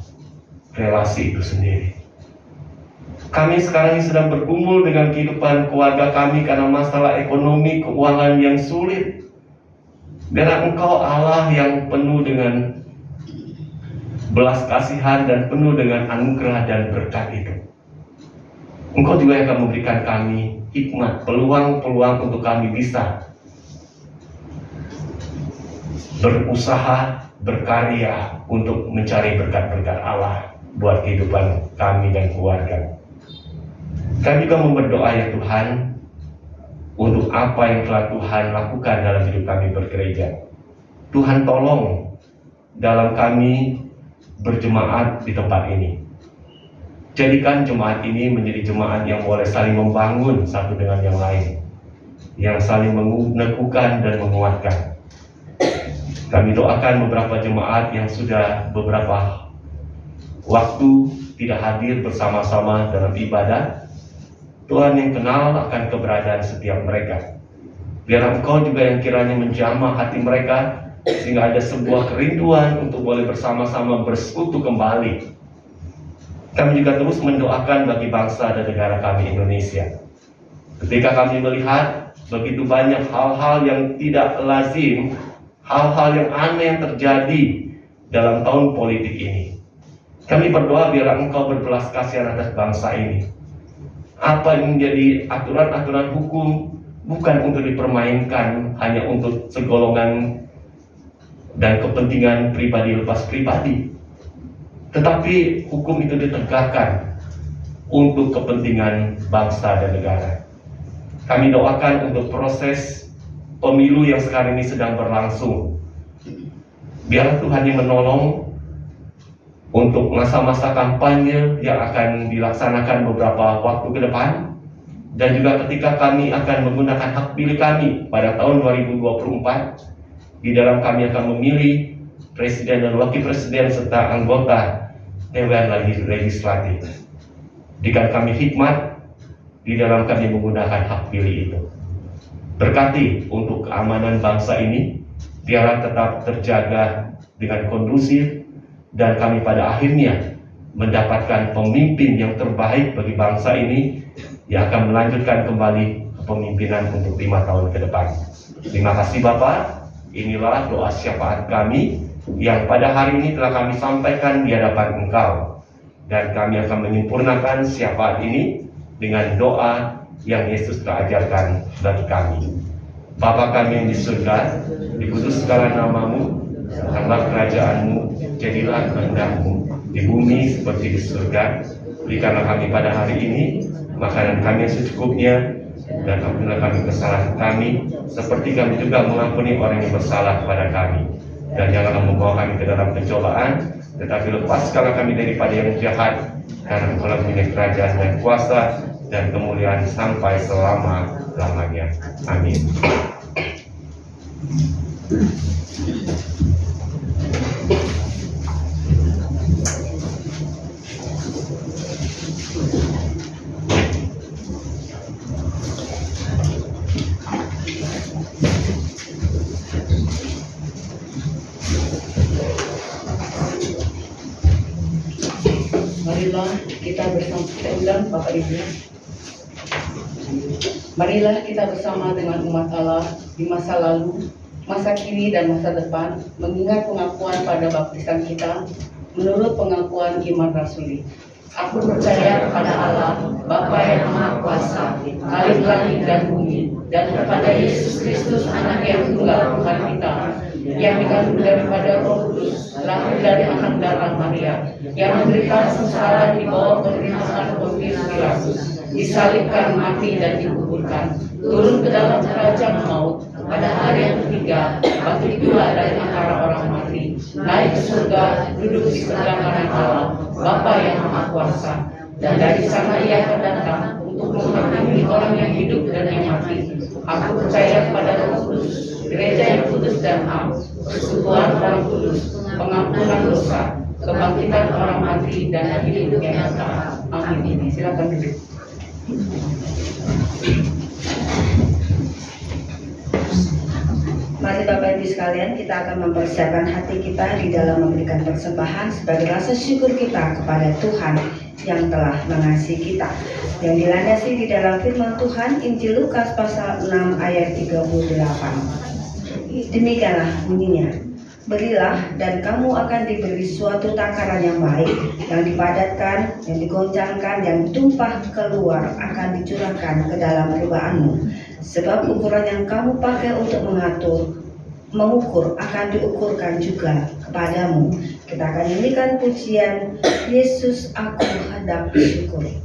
relasi itu sendiri. Kami sekarang ini sedang bergumul dengan kehidupan keluarga kami karena masalah ekonomi, keuangan yang sulit. Biarlah Engkau Allah yang penuh dengan belas kasihan dan penuh dengan anugerah dan berkat itu. Engkau juga akan memberikan kami hikmat, peluang-peluang untuk kami bisa berusaha, berkarya untuk mencari berkat-berkat Allah buat kehidupan kami dan keluarga. Kami juga berdoa ya Tuhan, untuk apa yang telah Tuhan lakukan dalam hidup kami bergereja. Tuhan tolong dalam kami berjemaat di tempat ini. Jadikan jemaat ini menjadi jemaat yang boleh saling membangun satu dengan yang lain, yang saling meneguhkan dan menguatkan. Kami doakan beberapa jemaat yang sudah beberapa waktu tidak hadir bersama-sama dalam ibadah. Tuhan yang kenal akan keberadaan setiap mereka. Biar Engkau juga yang kiranya menjamah hati mereka, sehingga ada sebuah kerinduan untuk boleh bersama-sama bersekutu kembali. Kami juga terus mendoakan bagi bangsa dan negara kami Indonesia. Ketika kami melihat begitu banyak hal-hal yang tidak lazim, hal-hal yang aneh yang terjadi dalam tahun politik ini, kami berdoa biarlah Engkau berbelas kasihan atas bangsa ini. Apa yang menjadi aturan-aturan hukum bukan untuk dipermainkan hanya untuk segolongan dan kepentingan pribadi lepas pribadi, tetapi hukum itu ditegakkan untuk kepentingan bangsa dan negara. Kami doakan untuk proses pemilu yang sekarang ini sedang berlangsung. Biarlah Tuhan yang menolong untuk masa-masa kampanye yang akan dilaksanakan beberapa waktu ke depan, dan juga ketika kami akan menggunakan hak pilih kami pada tahun 2024, di dalam kami akan memilih presiden dan wakil presiden serta anggota Dewan Legislatif. Berikan kami hikmat di dalam kami menggunakan hak pilih itu. Berkati untuk keamanan bangsa ini, biarlah tetap terjaga dengan kondusif, dan kami pada akhirnya mendapatkan pemimpin yang terbaik bagi bangsa ini yang akan melanjutkan kembali kepemimpinan untuk 5 tahun ke depan. Terima kasih Bapak. Inilah doa syafaat kami yang pada hari ini telah kami sampaikan di hadapan Engkau, dan kami akan menyempurnakan syafaat ini dengan doa yang Yesus telah ajarkan bagi kami. Bapa kami yang di surga, dikuduskanlah namamu, datanglah kerajaan-Mu, jadilah kehendak-Mu di bumi seperti di surga. Berikanlah kami pada hari ini makanan kami yang secukupnya, dan ampunilah kami kesalahan kami, seperti kami juga mengampuni orang yang bersalah kepada kami. Dan janganlah membawa kami ke dalam pencobaan, tetapi lepaskanlah kami daripada yang jahat, karena Engkau punya kerajaan dan kuasa dan kemuliaan sampai selama-lamanya. Amin. Marilah kita bersama, kita ulang Bapak Ibu. Marilah kita bersama dengan umat Allah di masa lalu, masa kini dan masa depan, mengingat pengakuan pada baptisan kita menurut pengakuan iman rasuli. Aku percaya kepada Allah, Bapa yang Maha Kuasa, Khalik langit dan bumi, dan kepada Yesus Kristus, Anak yang tunggal Tuhan kita, yang dikandung daripada Roh Kudus, lahir dari anak darah Maria, yang menderita sengsara di bawah pemerintahan Pontius Pilatus, disalibkan, mati dan dikuburkan, turun ke dalam kerajaan maut, pada hari yang ketiga bangkit pula dari antara orang mati, naik ke surga, duduk di sebelah kanan Allah, Bapa yang Maha Kuasa, dan dari sana Ia akan datang untuk menghakimi orang yang hidup dan yang mati. Aku percaya kepada Roh Kudus, gereja yang kudus dan am, persekutuan orang kudus, pengampunan dosa, kebangkitan orang mati, dan hidup yang nyata. Amin. Silakan duduk. Mari Bapak Ibu sekalian, kita akan mempersiapkan hati kita di dalam memberikan persembahan sebagai rasa syukur kita kepada Tuhan yang telah mengasihi kita, yang dilandasi di dalam firman Tuhan Injil Lukas pasal 6 ayat 38. Demikianlah bunyinya, berilah dan kamu akan diberi suatu takaran yang baik, yang dipadatkan, yang digoncangkan, yang tumpah keluar akan dicurahkan ke dalam ribaanmu. Sebab ukuran yang kamu pakai untuk mengukur akan diukurkan juga kepadamu. Kita akan nyanyikan pujian Yesus Aku Hendak Bersyukur. Yesus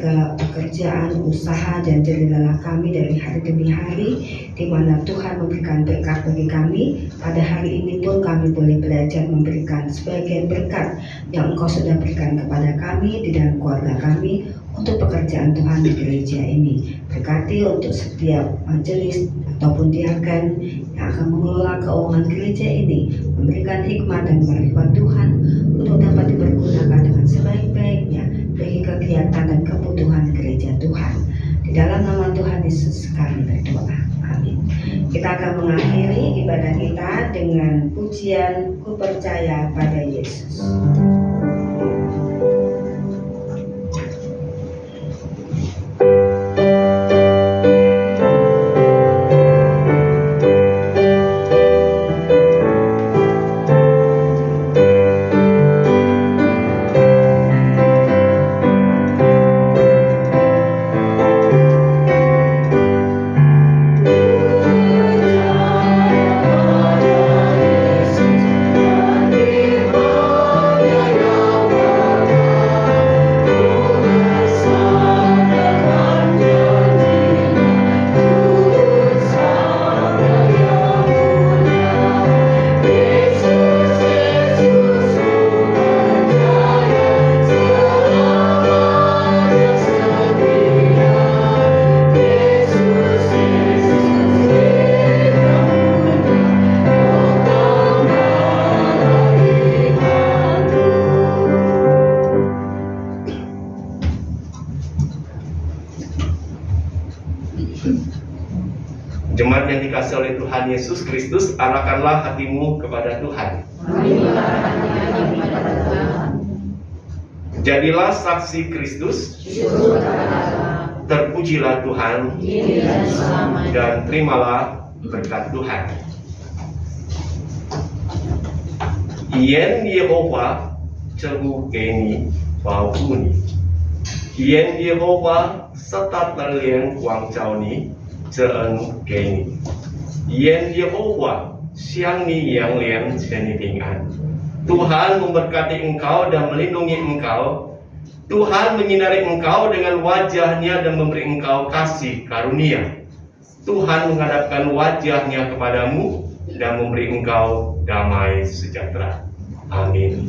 segala pekerjaan, usaha, dan jerih kami dari hari demi hari, di mana Tuhan memberikan berkat bagi kami. Pada hari ini pun kami boleh belajar memberikan sebagian berkat yang Engkau sudah berikan kepada kami di dalam keluarga kami untuk pekerjaan Tuhan di gereja ini. Berkati untuk setiap majelis ataupun diaken yang akan mengelola keuangan gereja ini, memberikan hikmat dan marifat Tuhan untuk dapat dipergunakan dengan sebaik-baiknya bagi kegiatan dan kebutuhan gereja Tuhan. Di dalam nama Tuhan Yesus kami berdoa. Amin. Kita akan mengakhiri ibadah kita dengan pujian Ku Percaya pada Yesus. Jemaat yang dikasihi oleh Tuhan Yesus Kristus, arahkanlah hatimu kepada Tuhan. Jadilah saksi Kristus, terpujilah Tuhan, dan terimalah berkat Tuhan. Yen Yehova cehu keni bau ni, Yen Yehova setat terliang kuang cao ni, Ceen keni. Yen Yehova siang ni yang liang ceni tingan. Tuhan memberkati engkau dan melindungi engkau. Tuhan menyinari engkau dengan wajahnya dan memberi engkau kasih karunia. Tuhan menghadapkan wajahnya kepadamu dan memberi engkau damai sejahtera. Amin.